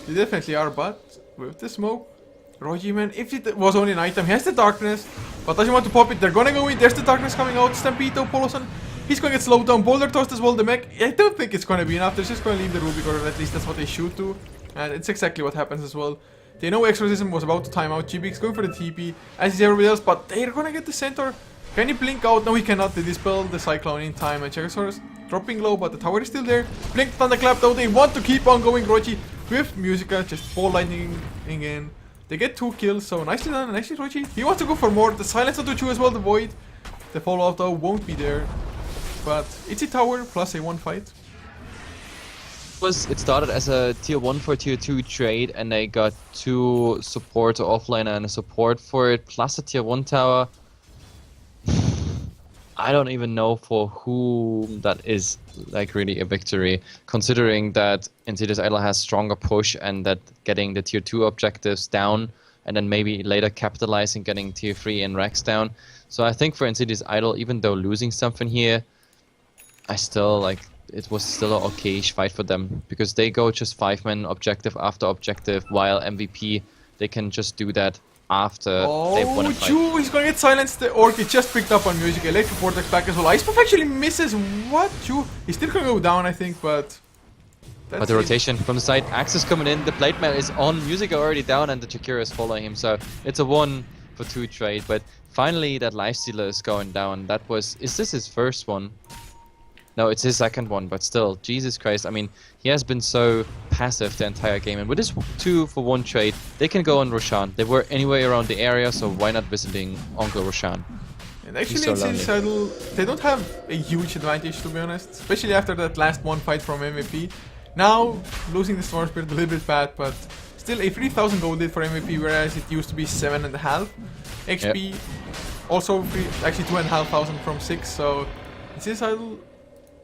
They definitely are, but with the smoke, Rogi, man, if it was only nighttime, he has the darkness, but doesn't want to pop it. They're gonna go in. There's the darkness coming out. Stampito, Poloson, he's gonna get slowed down. Boulder tossed as well. The mech, I don't think it's gonna be enough. They're just gonna leave the Rubik, or at least that's what they shoot to. And it's exactly what happens as well. They know Exorcism was about to time out. GBX going for the TP, as is everybody else, but they're gonna get the center. Can he blink out? No, he cannot. They dispel the Cyclone in time, and Chegosaurus dropping low, but the tower is still there. Blink, Thunderclap, though. They want to keep on going. Rochi with Musica, just ball lightning in. They get 2 kills, so nicely done. And actually, Rochi, he wants to go for more. The silence on the 2 as well, the Void. The follow-up, though, won't be there. But it's a tower plus a 1 fight. It started as a tier 1 for tier 2 trade, and they got 2 support or offlaner and a support for it, plus a tier 1 tower. I don't even know for whom that is like really a victory, considering that Insidious Idol has stronger push and that getting the tier 2 objectives down and then maybe later capitalizing getting tier 3 and Rex down. So I think for Insidious Idol, even though losing something here, I still like it was still an okayish fight for them, because they go just 5-man objective after objective, while MVP they can just do that after they've won a fight. Chu, he's gonna get silenced. The Orc, he just picked up on Music. Electric Vortex back as well. Ice Puff actually misses. What? Chu, he's still gonna go down, I think, but... But the rotation from the side, Axis coming in, the plate mail is on, Music already down, and the Chakira is following him, so it's a 1 for 2 trade. But finally that Lifestealer is going down. That was... Is this his first one? No, it's his second one, but still, Jesus Christ, I mean, he has been so passive the entire game, and with this 2 for 1 trade, they can go on Roshan. They were anyway around the area, so why not visiting Uncle Roshan? And actually, they don't have a huge advantage, to be honest, especially after that last 1 fight from MVP. Now, losing the Storm Spirit a little bit bad, but still a 3,000 gold lead for MVP, whereas it used to be 7.5 XP. Yep. Also, actually 2,500 from 6, so it's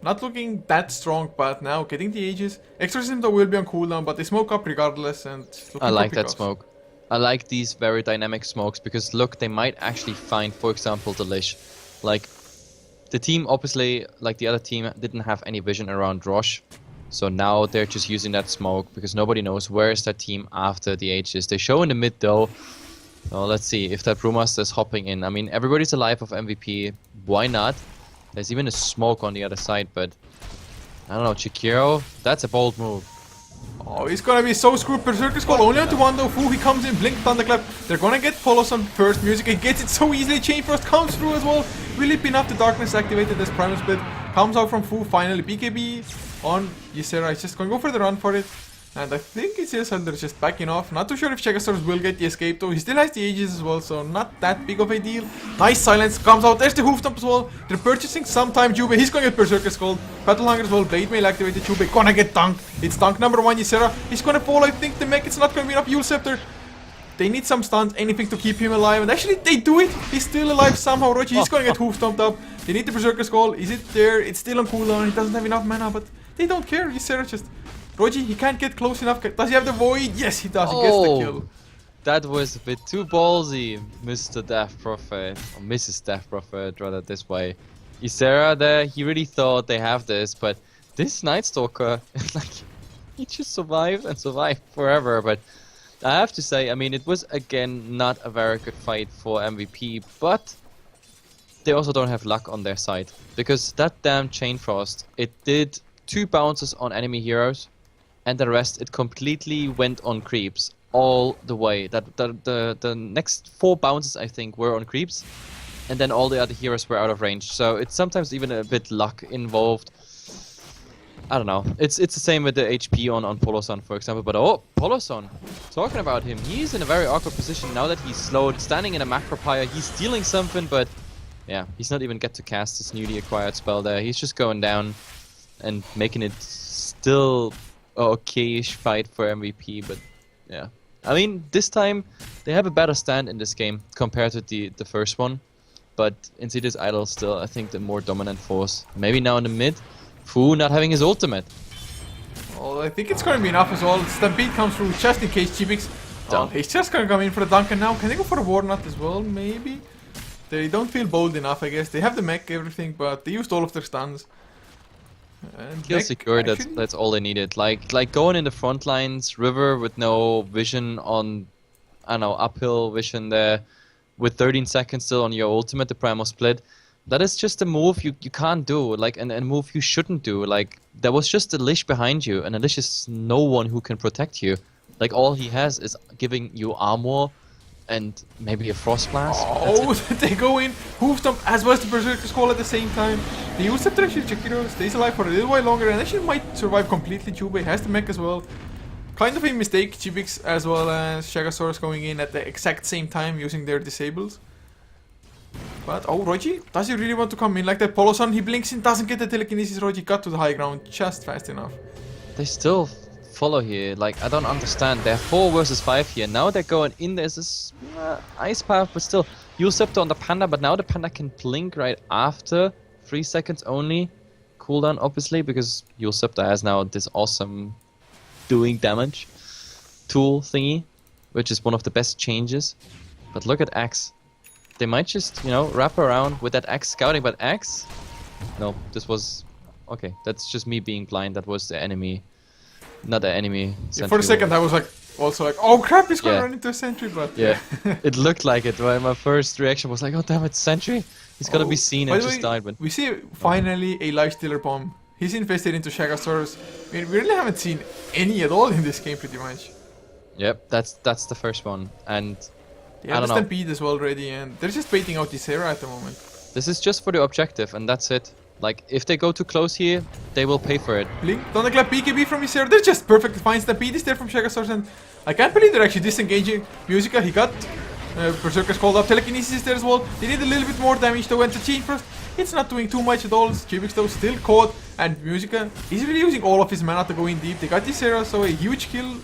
not looking that strong, but now getting the Aegis. Exorcism though will be on cooldown, but they smoke up regardless, and I like that smoke. I like these very dynamic smokes, because look, they might actually find, for example, the Lich. Like, the team obviously, like the other team, didn't have any vision around Rosh. So now they're just using that smoke, because nobody knows where is that team after the Aegis. They show in the mid though. So let's see if that Brewmaster is hopping in. I mean, everybody's alive of MVP. Why not? There's even a smoke on the other side, but I don't know, Chikiro, that's a bold move. Oh, he's gonna be so screwed. Berserker's Call only onto 1 though. Fu, he comes in, Blink, Thunderclap. They're gonna get Polos on first. Music, he gets it so easily. Chain Frost comes through as well. Will it be enough? The Darkness activated as Primal Split. Comes out from Fu, finally. BKB on Ysera. He's just gonna go for the run for it. And I think it's they're just backing off. Not too sure if Chegosaurus will get the escape though. He still has the Aegis as well, so not that big of a deal. Nice silence comes out. There's the hoof stomp as well. They're purchasing sometime. Jube, he's gonna get Berserker's Call. Battle Hunger as well. Blade Mail activated. Jube gonna get dunked. It's dunk number 1. Ysera. He's gonna fall. I think the mech, it's not gonna be enough. Yule Scepter. They need some stuns, anything to keep him alive. And actually, they do it. He's still alive somehow. Rochi, he's gonna get hoof stomped up. They need the Berserker's Call. Is it there? It's still on cooldown. He doesn't have enough mana, but they don't care. Ysera just... Roji, he can't get close enough. Does he have the Void? Yes, he does. He gets the kill. That was a bit too ballsy, Mr. Death Prophet. Or Mrs. Death Prophet, rather this way. Ysera there, he really thought they have this, but this Night Stalker, like, he just survived and survived forever. But I have to say, I mean, it was again not a very good fight for MVP, but they also don't have luck on their side. Because that damn Chain Frost, it did 2 bounces on enemy heroes. And the rest, it completely went on creeps all the way. The next 4 bounces, I think, were on creeps, and then all the other heroes were out of range. So it's sometimes even a bit luck involved. I don't know. It's the same with the HP on Poloson, for example. But oh, Poloson, talking about him, he's in a very awkward position now that he's slowed, standing in a macro pyre. He's stealing something, but yeah, he's not even get to cast his newly acquired spell there. He's just going down and making it still okayish fight for MVP, but yeah. I mean, this time they have a better stand in this game compared to the first one, but Insidious Idol still, I think, the more dominant force. Maybe now in the mid, Fu not having his ultimate. Well, I think it's going to be enough as well. Stampede comes through just in case GBX. Oh, he's just going to come in for the Duncan now. Can they go for the Warnut as well? Maybe? They don't feel bold enough, I guess. They have the mech, everything, but they used all of their stuns. Kill secure, that's all they needed. Like going in the front lines, River with no vision on I don't know, uphill vision there with 13 seconds still on your ultimate, the Primal Split. That is just a move you can't do, like, and a move you shouldn't do. Like, there was just a Lich behind you, and a Lich is no one who can protect you. Like, all he has is giving you armor and maybe a Frost Blast. Oh, they go in, hoof stomp as well as the Berserker's Call at the same time. They use the actually Jakiro, stays alive for a little while longer, and actually might survive completely. Jubei has the mech as well. Kind of a mistake, Chibix as well as Shagasaurus going in at the exact same time using their disables. But, oh, Roji, does he really want to come in like that? Poloson, he blinks in, doesn't get the telekinesis. Roji got to the high ground just fast enough. They still follow here. Like, I don't understand. They're 4 versus 5 here. Now they're going in. There's this ice path, but still, Scepter on the Panda. But now the Panda can blink right after. 3 seconds only. Cooldown, obviously, because Scepter has now this awesome doing damage tool thingy, which is one of the best changes. But look at Axe. They might just, you know, wrap around with that Axe scouting, but Axe? No, this was... Okay, that's just me being blind. That was the enemy. Not the enemy. Yeah, for a second, I was like, also like, oh crap, he's gonna run into a sentry, but... Yeah, it looked like it. Right? My first reaction was like, oh damn it, sentry! He's gonna be seen and just died. But we see finally a lifestealer bomb. He's infested into Shagasaurus. I mean, we really haven't seen any at all in this game, pretty much. Yep, that's the first one, and they have the Stampede as well already, and they're just baiting out this era at the moment. This is just for the objective, and that's it. Like, if they go too close here, they will pay for it. Blink, Thunderclap, BKB from Isera, they're just perfect. Fine Stampede is there from Shagasaurus, and I can't believe they're actually disengaging Musica. He got Berserker's called up, Telekinesis is there as well. They need a little bit more damage though, and the chain first. It's not doing too much at all. Chibix though still caught, and Musica is really using all of his mana to go in deep. They got this era, so a huge kill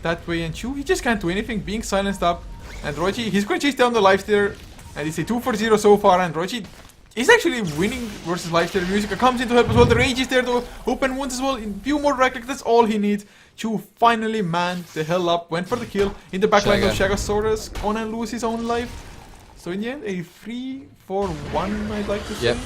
that way, and Chu, he just can't do anything, being silenced up. And Roji, he's going to chase down the Lifestealer, and it's a 2 for 0 so far, and Roji is actually winning versus Lifestealer. Musica comes in to help as well. The Rage is there though, open wounds as well, a few more right click, that's all he needs. Chu finally manned the hell up, went for the kill in the backline of Shagasaurus, gonna lose his own life. So in the end, a 3-for-1, I'd like to say. Yep,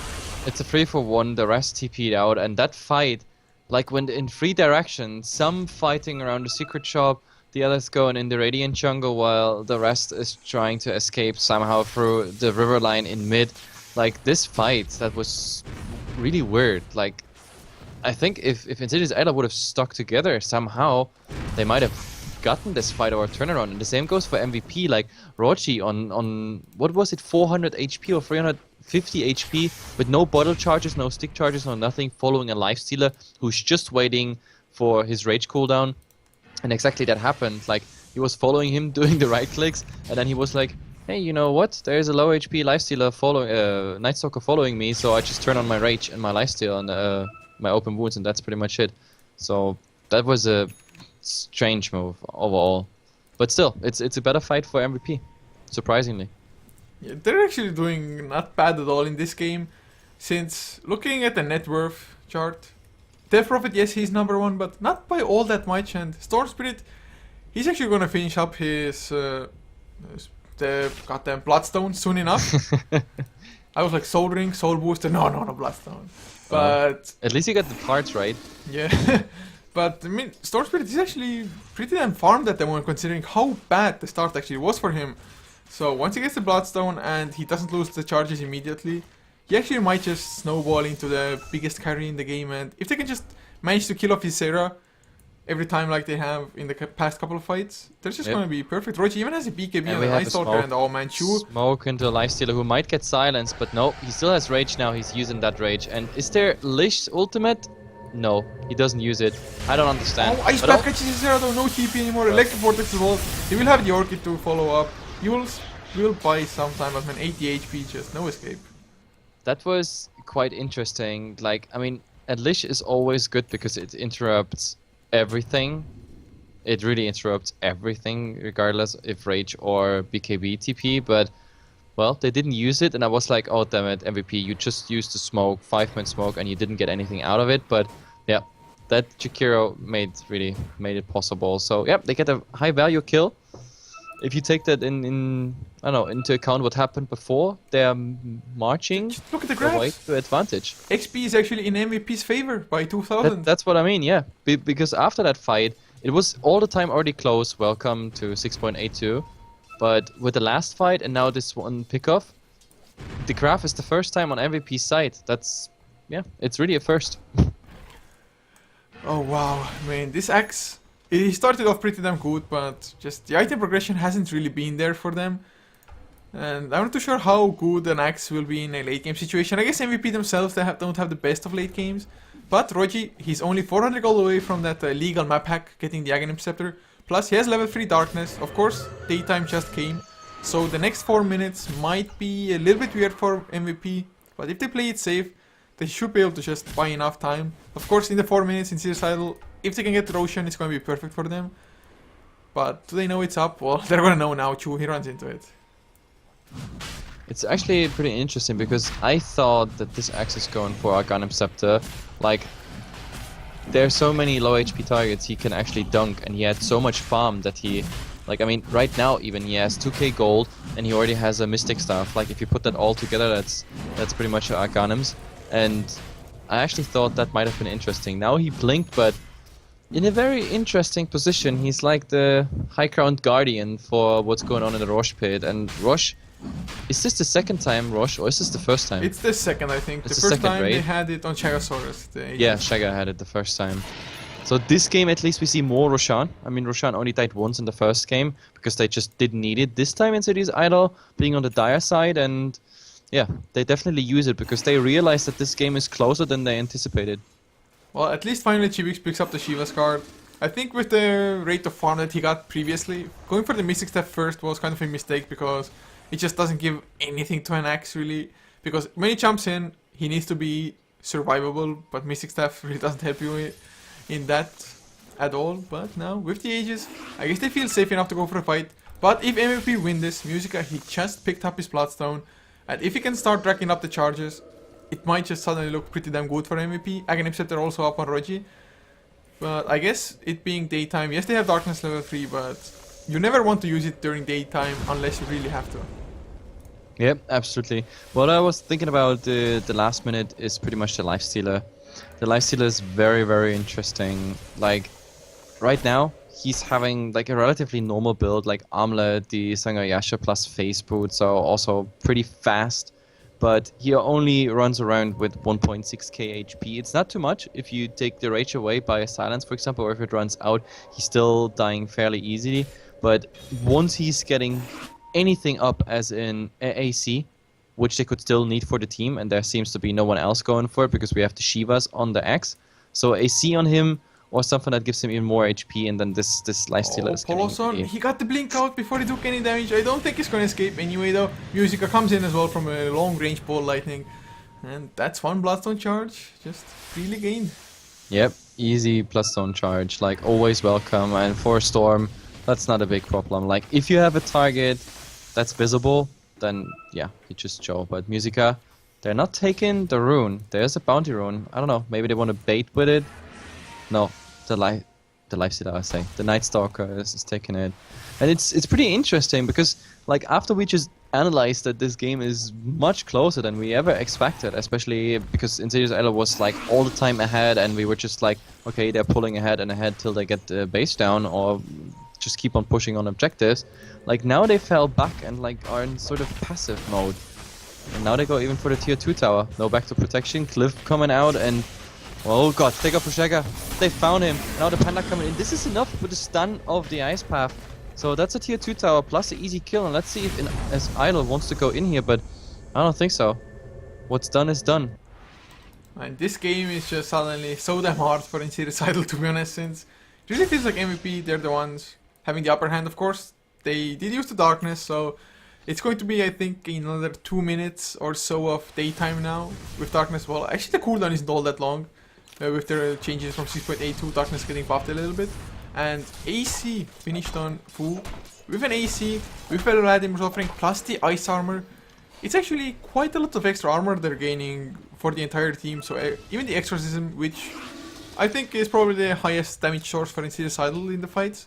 it's a 3-for-1, the rest TP'd out, and that fight, like when in 3 directions, some fighting around the secret shop, the others going in the Radiant jungle, while the rest is trying to escape somehow through the river line in mid. Like, this fight, that was really weird. Like, I think if Insidious Idol would have stuck together somehow, they might have gotten this fight or a turnaround. And the same goes for MVP. Like, Rochi on what was it, 400 HP or 350 HP, with no bottle charges, no stick charges, no nothing, following a Lifestealer who's just waiting for his rage cooldown. And exactly that happened. Like, he was following him, doing the right clicks, and then he was like, hey, you know what? There's a low HP Lifestealer following, Night Stalker following me, so I just turn on my rage and my Lifesteal and my open wounds, and that's pretty much it. So that was a strange move overall, but still, it's a better fight for MVP, surprisingly. Yeah, they're actually doing not bad at all in this game, since looking at the net worth chart, Death Prophet, yes, he's number 1, but not by all that much, and Storm Spirit, he's actually gonna finish up his the goddamn Bloodstone soon enough. I was like, Soul Ring, Soul Booster, no, Bloodstone. But at least you got the parts right. Yeah. But I mean, Storm Spirit is actually pretty damn farmed at the moment, considering how bad the start actually was for him. So once he gets the Bloodstone and he doesn't lose the charges immediately, he actually might just snowball into the biggest carry in the game. And if they can just manage to kill off his Sarah every time like they have in the past couple of fights, they're just going to be perfect. Rochi even has a BKB and a Night Stalker, and oh man, Chu. Smoke into a Lifestealer who might get silenced, but no, he still has Rage now, he's using that Rage. And is there Lish's ultimate? No, he doesn't use it. I don't understand. Oh, Ice Path catches his Sarah though, no TP anymore, Electric Vortex as well. He will have the Orchid to follow up. Yules will buy sometime, but man, 80 HP, just no escape. That was quite interesting. Like, I mean, Lish is always good because it interrupts everything. It really interrupts everything, regardless if Rage or BKB TP, but well, they didn't use it, and I was like, oh damn it, MVP, you just used the smoke, 5-man smoke, and you didn't get anything out of it. But yeah, that Jakiro made it possible. So yeah, they get a high value kill. If you take that in I don't know, into account what happened before, they're marching. Just look at the graphs. To advantage. XP is actually in MVP's favor by 2000. That's what I mean, yeah. Because after that fight, it was all the time already close. Welcome to 6.82. But with the last fight and now this one pickoff, the graph is the first time on MVP's side. That's, yeah, it's really a first. Oh wow, man, this axe, he started off pretty damn good, but just the item progression hasn't really been there for them. And I'm not too sure how good an axe will be in a late game situation. I guess MVP themselves, they don't have the best of late games. But Roji, he's only 400 gold away from that legal map hack, getting the Aghanim Scepter. Plus, he has level 3 Darkness. Of course, daytime just came. So the next 4 minutes might be a little bit weird for MVP. But if they play it safe, they should be able to just buy enough time. Of course, in the 4 minutes in Insidious Idol, if they can get Roshan, it's going to be perfect for them. But do they know it's up? Well, they're going to know now. Chu, he runs into it. It's actually pretty interesting because I thought that this axe is going for Aghanim Scepter. Like, there are so many low HP targets he can actually dunk, and he had so much farm that he, like, I mean, right now even he has 2k gold and he already has a Mystic Staff. Like, if you put that all together, that's pretty much Aghanim's. And I actually thought that might have been interesting. Now he blinked, but in a very interesting position. He's like the high ground guardian for what's going on in the Rosh pit. And Rosh, is this the second time Rosh, or is this the first time? It's the second, I think. It's the the first second, time right? they had it on Chagasaurus. Yeah, Shaga had it the first time. So this game, at least we see more Roshan. I mean, Roshan only died once in the first game because they just didn't need it. This time Insidious Idol being on the dire side, and yeah, they definitely use it because they realize that this game is closer than they anticipated. Well, at least finally Chibix picks up the Shiva's card. I think with the rate of farm that he got previously, going for the Mystic Step first was kind of a mistake because it just doesn't give anything to an axe really. Because when he jumps in, he needs to be survivable, but Mystic Staff really doesn't help you in that at all. But now, with the ages, I guess they feel safe enough to go for a fight. But if MVP win this, Musica, he just picked up his Bloodstone, and if he can start racking up the charges, it might just suddenly look pretty damn good for MVP. Aghanim Scepter also up on Roji. But I guess it being daytime, yes they have Darkness level 3, but you never want to use it during daytime unless you really have to. Yep, absolutely. What I was thinking about the last minute is pretty much the Lifestealer. The Lifestealer is very, very interesting. Like, right now, he's having like a relatively normal build, like Armlet, the Sangayasha plus Phase Boots are also pretty fast. But he only runs around with 1.6k HP. It's not too much if you take the rage away by a silence, for example, or if it runs out, he's still dying fairly easily. But once he's getting anything up as in AC, which they could still need for the team, and there seems to be no one else going for it because we have the Shivas on the X. So AC on him or something that gives him even more HP, and then this Lifestealer is getting... Poloson, he got the blink out before he took any damage. I don't think he's gonna escape anyway though. Musica comes in as well from a long range ball lightning. And that's one Bloodstone charge, just freely gained. Yep, easy Bloodstone charge, like always welcome, and for Storm, that's not a big problem. Like, if you have a target that's visible, then yeah, you just show. But Musica, they're not taking the rune. There's a bounty rune. I don't know, maybe they want to bait with it. No, the Lifestealer, I say. The Night Stalker is taking it. And it's pretty interesting because, like, after we just analyzed that this game is much closer than we ever expected, especially because Insidious Idol was, like, all the time ahead, and we were just like, okay, they're pulling ahead and ahead till they get the base down, or just keep on pushing on objectives. Like, now they fell back and, like, are in sort of passive mode. And now they go even for the tier 2 tower. No back to protection, Cliff coming out, and oh god, take up Shagga. They found him. Now the Panda coming in. This is enough with the stun of the Ice Path. So that's a tier 2 tower plus an easy kill. And let's see if as Idol wants to go in here, but I don't think so. What's done is done. And this game is just suddenly so damn hard for Insidious Idol, to be honest, since it really feels like MVP, they're the ones having the upper hand. Of course, they did use the Darkness, so it's going to be, I think, another 2 minutes or so of daytime now with Darkness. Well, actually the cooldown isn't all that long. With their changes from 6.8 to Darkness getting buffed a little bit. And AC finished on Fu. With an AC, with Vladimir offering plus the Ice Armor, it's actually quite a lot of extra armor they're gaining for the entire team. So even the Exorcism, which I think is probably the highest damage source for Insidious Idol in the fights,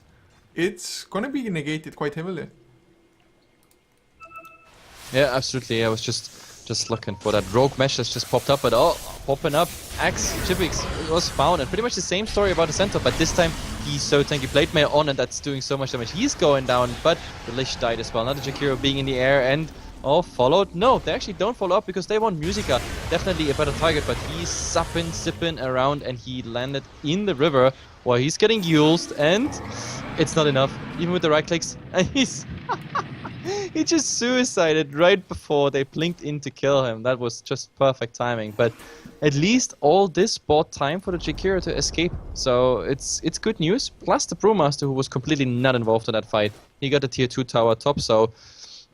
it's gonna be negated quite heavily. Yeah, absolutely. I was just looking for that rogue mesh that's just popped up, but oh, popping up, Axe, Chipix was found, and pretty much the same story about the center, but this time He's so tanky. Blade Mail on, and that's doing so much damage. He's going down, but the Lich died as well. Now the Jakiro being in the air and followed. No, they actually don't follow up because they want Musica. Definitely a better target, but he's sipping around, and he landed in the river while he's getting used, and it's not enough. Even with the right clicks, and he's he just suicided right before they blinked in to kill him. That was just perfect timing. But at least all this bought time for the Jakiro to escape. So it's good news. Plus the Brewmaster, who was completely not involved in that fight, he got a tier 2 tower top. So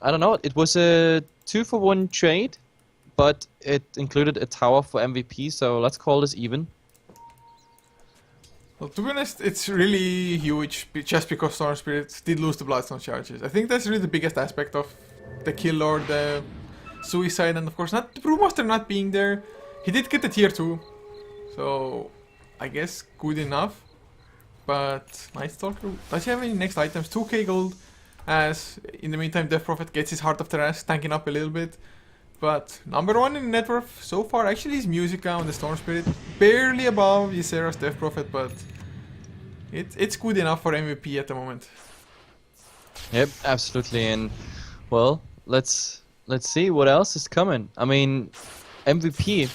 I don't know. It was a 2-for-1 trade, but it included a tower for MVP. So let's call this even. Well, to be honest, it's really huge just because Storm Spirits did lose the Bloodstone charges. I think that's really the biggest aspect of the kill or the suicide, and of course not the Brewmaster not being there. He did get the tier 2, so I guess good enough. But Night Stalker, does he have any next items? 2k gold, as in the meantime Death Prophet gets his Heart of Terras tanking up a little bit. But number 1 in net worth so far actually is Musica on the Storm Spirit. Barely above Ysera's Death Prophet, but it's good enough for MVP at the moment. Yep, absolutely. And well, let's see what else is coming. I mean, MVP,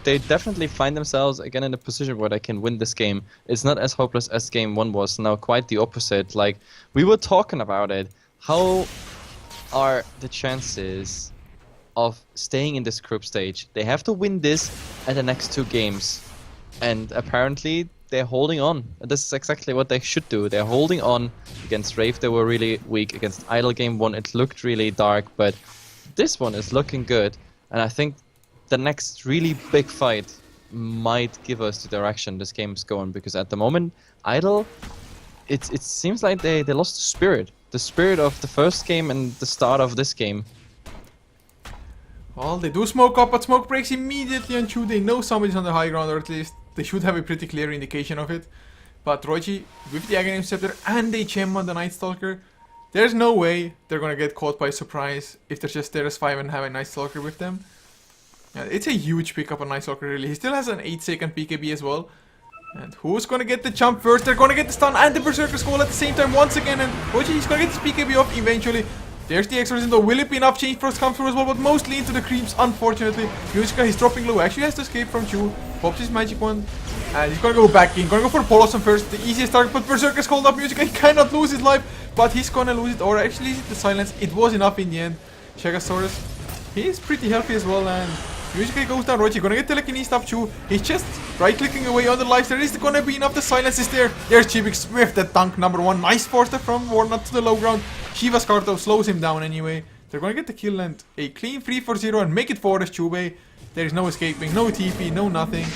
they definitely find themselves again in a position where they can win this game. It's not as hopeless as game 1 was. Now quite the opposite. Like we were talking about it. How are the chances of staying in this group stage? They have to win this and the next 2 games, and apparently they're holding on. And this is exactly what they should do. They're holding on. Against Wraith they were really weak. Against Idol game 1 it looked really dark, but this one is looking good, and I think the next really big fight might give us the direction this game is going, because at the moment Idol, it seems like they lost the spirit of the first game and the start of this game. Well, they do smoke up, but smoke breaks immediately on Chu. They know somebody's on the high ground, or at least they should have a pretty clear indication of it. But Roichi, with the Aghanim Scepter and a gem on the Night Stalker, there's no way they're gonna get caught by surprise if they're just there as 5 and have a Night Stalker with them. Yeah, it's a huge pickup on Night Stalker, really. He still has an 8-second PKB as well. And who's gonna get the jump first? They're gonna get the stun and the Berserker Skull at the same time once again, and Roichi is gonna get his PKB off eventually. There's the Exorcism though. Will it be enough? Change Frost comes through as well, but mostly into the creeps, unfortunately. Musica, he's dropping low. Actually has to escape from Chu. Pops his magic wand. And he's gonna go back in. Gonna go for Polosum first. The easiest target, but Berserker's called up. Musica, he cannot lose his life. But he's gonna lose it. Or actually, the silence. It was enough in the end. Chegasaurus, he's pretty healthy as well. And Musica goes down. Roichi gonna get telekinesis up Chu. He's just right-clicking away on the life. There is gonna be enough. The silence is there. There's Chibix with the tank number 1. Nice force from Warnut to the low ground. Shiva's card though slows him down anyway. They're gonna get the kill and a clean 3-4-0 and make it for us, Chubei. There is no escaping, no TP, no nothing.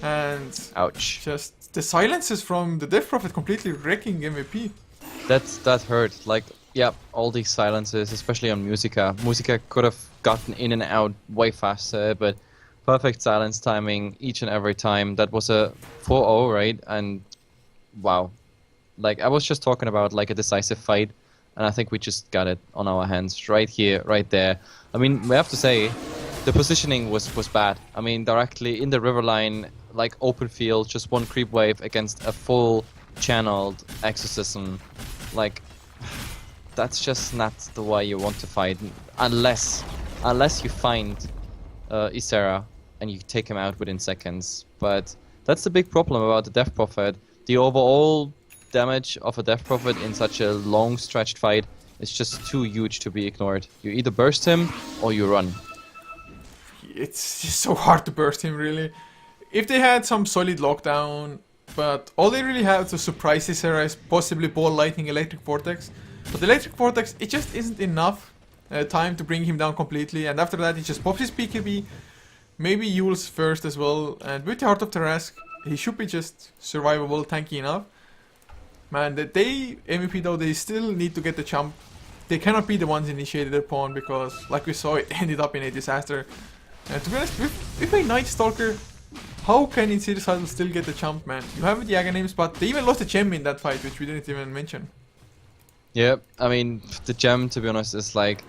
And ouch. Just the silences from the Death Prophet completely wrecking MVP. That hurt. Like, yeah, all these silences, especially on Musica. Musica could have gotten in and out way faster, but perfect silence timing each and every time. That was a 4-0, right? And wow. Like, I was just talking about like a decisive fight, and I think we just got it on our hands right here, right there. I mean, we have to say, the positioning was bad. I mean, directly in the river line, like open field, just one creep wave against a full channeled exorcism. Like, that's just not the way you want to fight, unless you find Ysera and you take him out within seconds. But that's the big problem about the Death Prophet. The overall damage of a Death Prophet in such a long stretched fight is just too huge to be ignored. You either burst him or you run. It's just so hard to burst him, really. If they had some solid lockdown, but all they really have to surprise Ysera is possibly Ball Lightning Electric Vortex. But the Electric Vortex, it just isn't enough time to bring him down completely, and after that he just pops his PKB, maybe Yule's first as well, and with the Heart of Tarask, he should be just survivable, tanky enough. Man, MVP though, they still need to get the jump. They cannot be the ones initiated their pawn, because like we saw, it ended up in a disaster. And to be honest, with a Night Stalker, how can Insidious still get the jump, man? You have the Aghanims, but they even lost a gem in that fight, which we didn't even mention. Yeah, I mean, the gem, to be honest, is like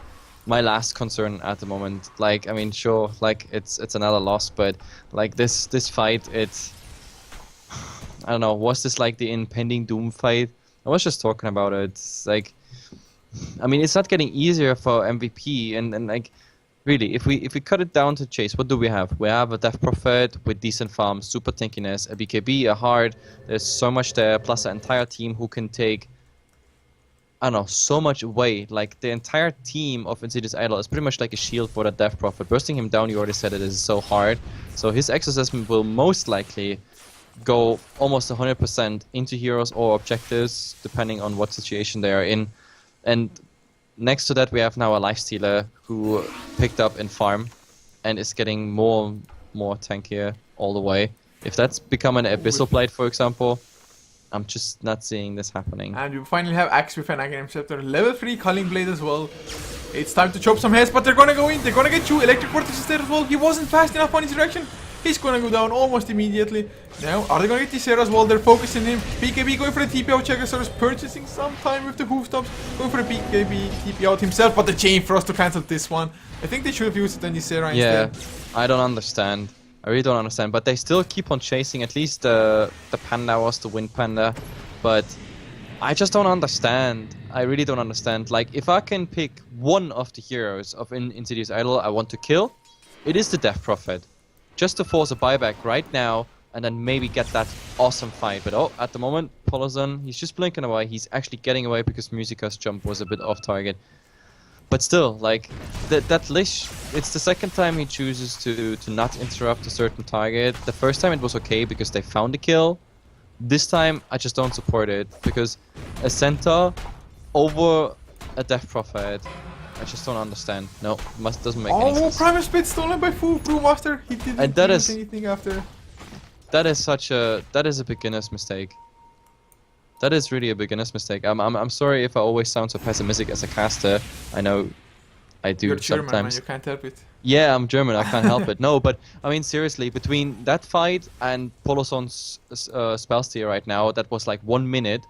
my last concern at the moment. Like, I mean, sure, like it's another loss, but like this fight, it's I don't know, was this like the impending doom fight? I was just talking about it. It's like, I mean, it's not getting easier for MVP, and like, really, if we cut it down to chase, what do we have? We have a Death Prophet with decent farm, super tankiness, a BKB, a hard. There's so much there, plus an entire team who can take, I don't know, so much away. Like, the entire team of Insidious Idol is pretty much like a shield for the Death Prophet. Bursting him down, you already said it, is so hard. So his exorcism will most likely go almost 100% into heroes or objectives, depending on what situation they are in. And next to that, we have now a lifestealer who picked up in farm and is getting more tankier all the way. If that's become an Abyssal Blade, for example, I'm just not seeing this happening. And you finally have Axe with an Aghanim Scepter. Level 3 Culling Blade as well. It's time to chop some heads, but they're gonna go in. They're gonna get 2 Electric Vortexes there as well. He wasn't fast enough on his direction. He's gonna go down almost immediately. Now, are they gonna get Tisera as well? They're focusing him. BKB going for a TP out. Checkosaurus purchasing some time with the hoof tops. Going for a BKB TP out himself, but the Chain Frost to cancel this one. I think they should have used it on Tisera instead. Yeah, I don't understand. I really don't understand. But they still keep on chasing. At least the Panda was the Wind Panda. But I just don't understand. I really don't understand. Like, if I can pick one of the heroes of Insidious Idol I want to kill, it is the Death Prophet. Just to force a buyback right now, and then maybe get that awesome fight. But oh, at the moment, Polozon, he's just blinking away. He's actually getting away because Musica's jump was a bit off target. But still, like, that Lish, it's the second time he chooses to not interrupt a certain target. The first time it was okay because they found the kill. This time, I just don't support it, because a Centaur over a Death Prophet, I just don't understand. No, doesn't make any sense. Oh, Primal Split stolen by Brewmaster. He didn't use anything after. That is a beginner's mistake. That is really a beginner's mistake. I'm sorry if I always sound so pessimistic as a caster. I know I do. You're German, sometimes. Man, you can't help it. Yeah, I'm German. I can't help it. No, but I mean seriously, between that fight and Poloson's spellsteer right now, that was like 1 minute.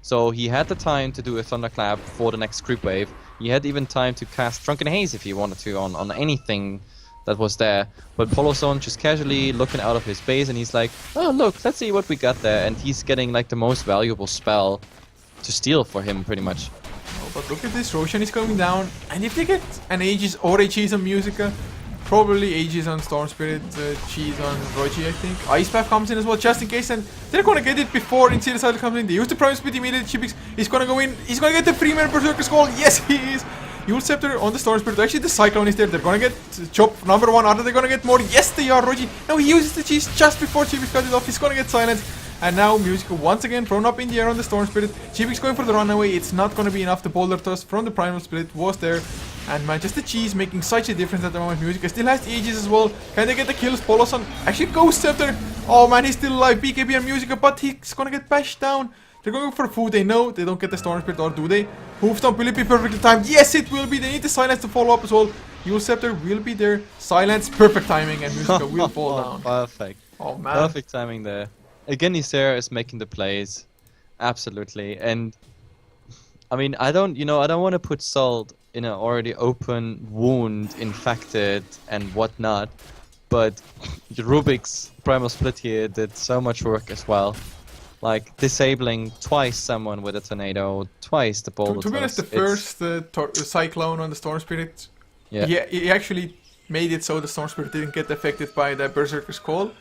So he had the time to do a Thunderclap for the next creep wave. He had even time to cast Drunken Haze if he wanted to on anything that was there. But Poloson just casually looking out of his base, and he's like, oh look, let's see what we got there. And he's getting like the most valuable spell to steal for him pretty much. Oh, but look at this, Roshan is coming down. And if they get an Aegis or a Cheese on Musica, probably Aegis on Storm Spirit, Cheese on Roji, I think. Ice Path comes in as well, just in case, and they're gonna get it before Insidious Idol comes in. They use the Prime Split immediately. Chipix is gonna go in. He's gonna get the Freeman Berserker Skull. Yes, he is. Yule Scepter on the Storm Spirit. Actually, the Cyclone is there. They're gonna get chop number 1. Are they gonna get more? Yes, they are. Roji. Now he uses the cheese just before Chipix cut it off. He's gonna get silenced. And now Musica once again thrown up in the air on the Storm Spirit. Chipix going for the runaway. It's not gonna be enough. The Boulder Thrust from the Primal Split was there. And man, just the cheese making such a difference at the moment. Musica still has the Aegis as well. Can they get the kills? Poloson actually Ghost Scepter. Oh man, he's still alive. BKB and Musica, but he's gonna get bashed down. They're going for food. They know they don't get the Storm Spirit, or do they? Hoofstomp, will it be perfectly timed? Yes, it will be. They need the silence to follow up as well. Yule Scepter will be there. Silence, perfect timing, and Musica will fall down. Perfect. Oh man. Perfect timing there. Again, Isera is making the plays. Absolutely. And I mean, I don't want to put salt in an already open wound, infected and whatnot. But Rubik's Primal Split here did so much work as well. Like disabling twice someone with a tornado, twice the Boulder. To be honest, the first Cyclone on the Storm Spirit, yeah, he actually made it so the Storm Spirit didn't get affected by the Berserker's Call.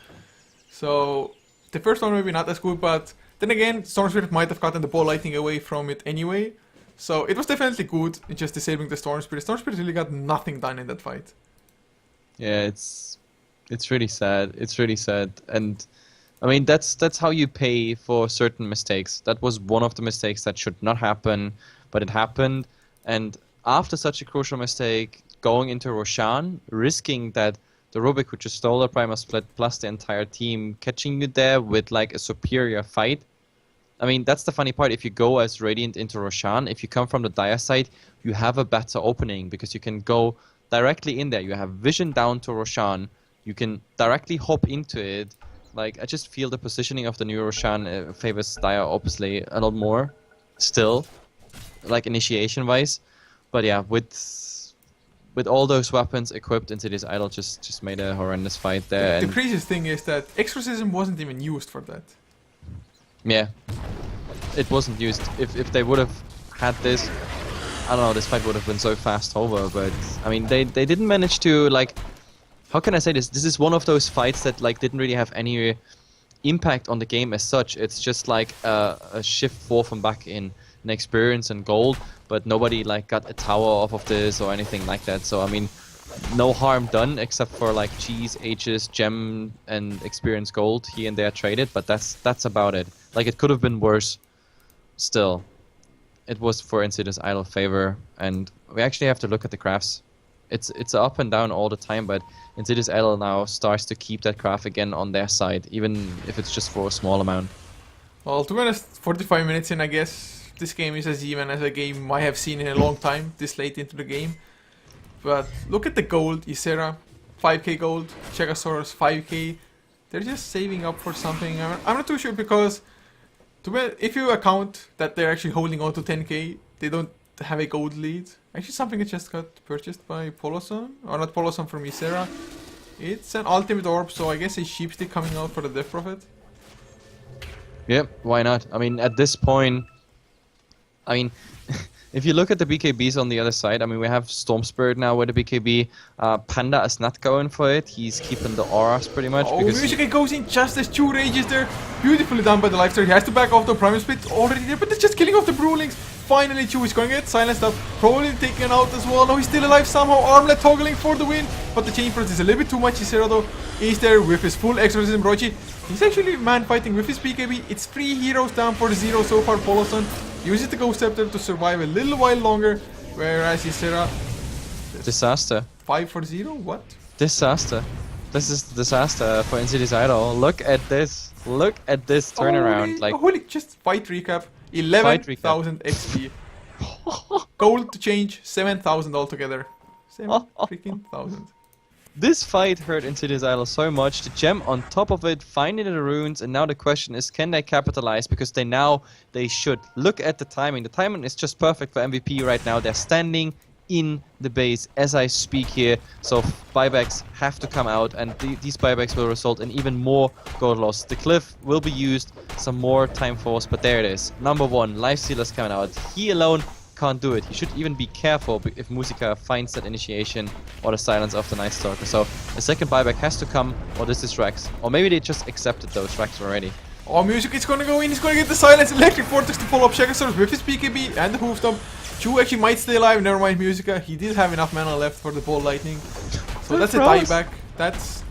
So the first one maybe not as good, but then again, Storm Spirit might have gotten the ball lightning away from it anyway. So it was definitely good in just disabling the Storm Spirit. Storm Spirit really got nothing done in that fight. Yeah, it's really sad. It's really sad. And I mean, that's how you pay for certain mistakes. That was one of the mistakes that should not happen, but it happened. And after such a crucial mistake, going into Roshan, risking that the Rubik who just stole a Primal Split plus the entire team catching you there with like a superior fight. I mean, that's the funny part. If you go as Radiant into Roshan, if you come from the Dire side, you have a better opening because you can go directly in there. You have vision down to Roshan. You can directly hop into it. Like, I just feel the positioning of the new Roshan favors Dire obviously a lot more, still, like initiation-wise. But yeah, with with all those weapons equipped, Insidious Idol just made a horrendous fight there. The And craziest thing is that Exorcism wasn't even used for that. yeah, it wasn't used. If they would have had this, I don't know, this fight would have been so fast over. But I mean, they didn't manage to, like, how can I say this? This is one of those fights that like didn't really have any impact on the game as such. It's just like a shift forth and back in experience and gold, but nobody like got a tower off of this or anything like that. So I mean, no harm done except for like cheese, H's, gem, and experience gold here and there traded. But that's about it. Like it could have been worse. Still, it was for Insidious Idol favor, and we actually have to look at the crafts. It's up and down all the time, but Insidious Idol now starts to keep that craft again on their side, even if it's just for a small amount. Well, to be honest, 45 minutes in, I guess this game is as even as a game I have seen in a long time, this late into the game. But look at the gold, Ysera, 5k gold, Chegosaurus, 5k. They're just saving up for something. I'm not too sure because, if you account that they're actually holding on to 10k, they don't have a gold lead. Actually, something that just got purchased by Poloson, or not Poloson, from Ysera. It's an ultimate orb, so I guess a sheepstick coming out for the Death Prophet. Yep, why not? I mean, at this point, I mean, if you look at the BKBs on the other side, I mean, we have Storm Spirit now with the BKB. Panda is not going for it. He's keeping the auras pretty much. Oh, because Music goes in just as 2 rages there. Beautifully done by the Lifester. He has to back off the Primal Split already there, but it's just killing off the Brewlings. Finally, Chew is going to get silenced up. Probably taken out as well. No, he's still alive somehow. Armlet toggling for the win. But the Chain Frost is a little bit too much. Ysera though is there with his full Exorcism. Rochi, he's actually man fighting with his BKB. It's 3 heroes down for 0 so far. Poloson uses the Ghost Scepter to survive a little while longer. Whereas Ysera... Disaster. 5 for 0? What? Disaster. This is disaster for Insidious Idol. Look at this. Look at this turnaround. Holy, just fight recap. 11,000 XP. Gold to change, 7,000 altogether. 7 freaking thousand. This fight hurt Insidious Idol so much. The gem on top of it, finding the runes, and now the question is, can they capitalize? Because they should. Look at the timing. The timing is just perfect for MVP right now. They're standing in the base as I speak here, so buybacks have to come out, and these buybacks will result in even more gold loss. The cliff will be used, some more time force, but there it is. Number 1, Lifestealer's coming out. He alone can't do it. He should even be careful if Musica finds that initiation or the silence of the Night Stalker. So a second buyback has to come, or this is Rex. Or maybe they just accepted those Rex already. Oh, Music is gonna go in, he's gonna get the silence, Electric Vortex to follow up Chegosaurus with his BKB and the Hoofstomp. Chu actually might stay alive, never mind Musica. He did have enough mana left for the Ball Lightning. So that's a dieback. That's...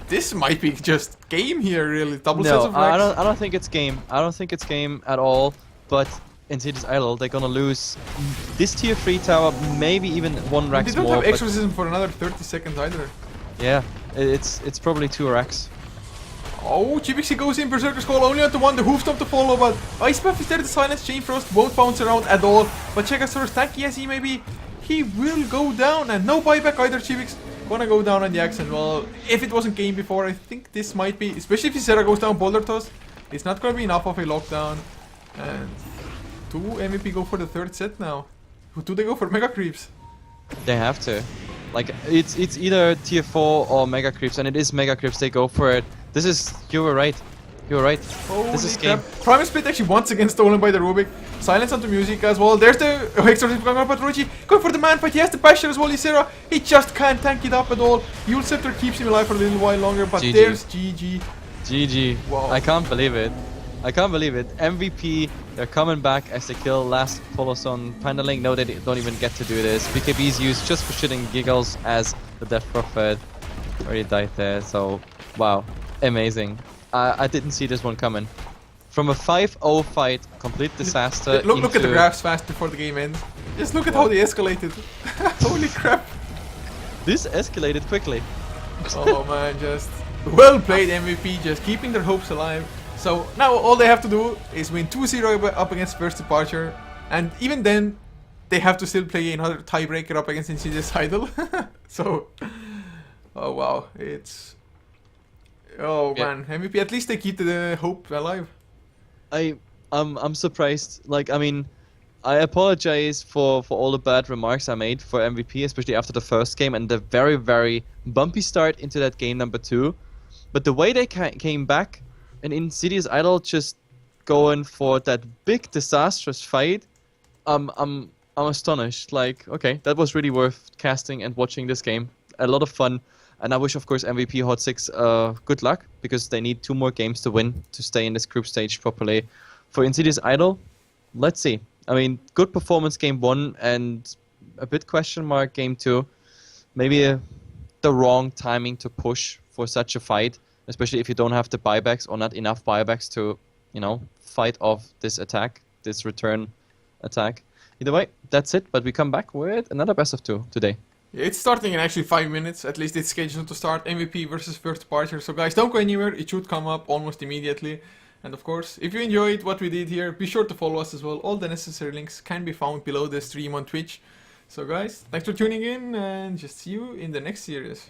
This might be just game here, really. Double sets of Rex. I don't think it's game. I don't think it's game at all. But Insidious Idol, they're gonna lose this tier 3 tower, maybe even 1 Rex they don't more. Have Exorcism for another 30 seconds either. Yeah, it's probably 2 Rex. Oh, Chibixi goes in, Berserker's Call only onto 1, the Hoofstomp to follow, but Ice Buff is there to silence, Chain Frost won't bounce around at all, but Chegosaurus, tanky as he may be, he will go down, and no buyback either. Chibix gonna go down on the axe, and well, if it wasn't game before, I think this might be, especially if Ysera goes down Boulder Toss, it's not gonna be enough of a lockdown, and 2 MVP go for the 3rd set now. Do they go for Mega Creeps? They have to. Like, it's either tier 4 or Mega Creeps, and it is Mega Creeps, they go for it. This is... You were right. You were right. Holy this is game. Primal Split actually once again stolen by the Rubik. Silence onto Music as well. There's the Exorcism going up, but Rochi going for the man fight. He has the Basher as well. Ysera, he just can't tank it up at all. Yule Scepter keeps him alive for a little while longer, but GG. There's GG. GG. Wow. I can't believe it. I can't believe it. MVP, they're coming back as they kill last Poloson. Pandaling, no, they don't even get to do this. BKB's used just for shitting giggles as the Death Prophet already died there, so wow, amazing. I didn't see this one coming. From a 5-0 fight, complete disaster. Look at the graphs fast before the game ends. Just look at how they escalated. Holy crap. This escalated quickly. Oh man, just well played MVP, just keeping their hopes alive. So now all they have to do is win 2-0 up against First Departure, and even then they have to still play another tiebreaker up against Insidious Idol. So, oh wow, it's... Oh yeah. Man, MVP, at least they keep the hope alive. I'm surprised. Like, I mean, I apologize for all the bad remarks I made for MVP, especially after the first game and the very, very bumpy start into that game number 2. But the way they came back, and Insidious Idol just going for that big disastrous fight, I'm astonished. Like, okay, that was really worth casting and watching this game. A lot of fun, and I wish, of course, MVP.HOT6 good luck, because they need 2 more games to win to stay in this group stage properly. For Insidious Idol, let's see. I mean, good performance game 1 and a bit question mark game 2. Maybe the wrong timing to push for such a fight, especially if you don't have the buybacks or not enough buybacks to, you know, fight off this attack, this return attack. Either way, that's it, but we come back with another best of 2 today. Yeah, it's starting in actually 5 minutes, at least it's scheduled to start, MVP versus First Party. So guys, don't go anywhere, it should come up almost immediately. And of course, if you enjoyed what we did here, be sure to follow us as well. All the necessary links can be found below the stream on Twitch. So guys, thanks for tuning in, and just see you in the next series.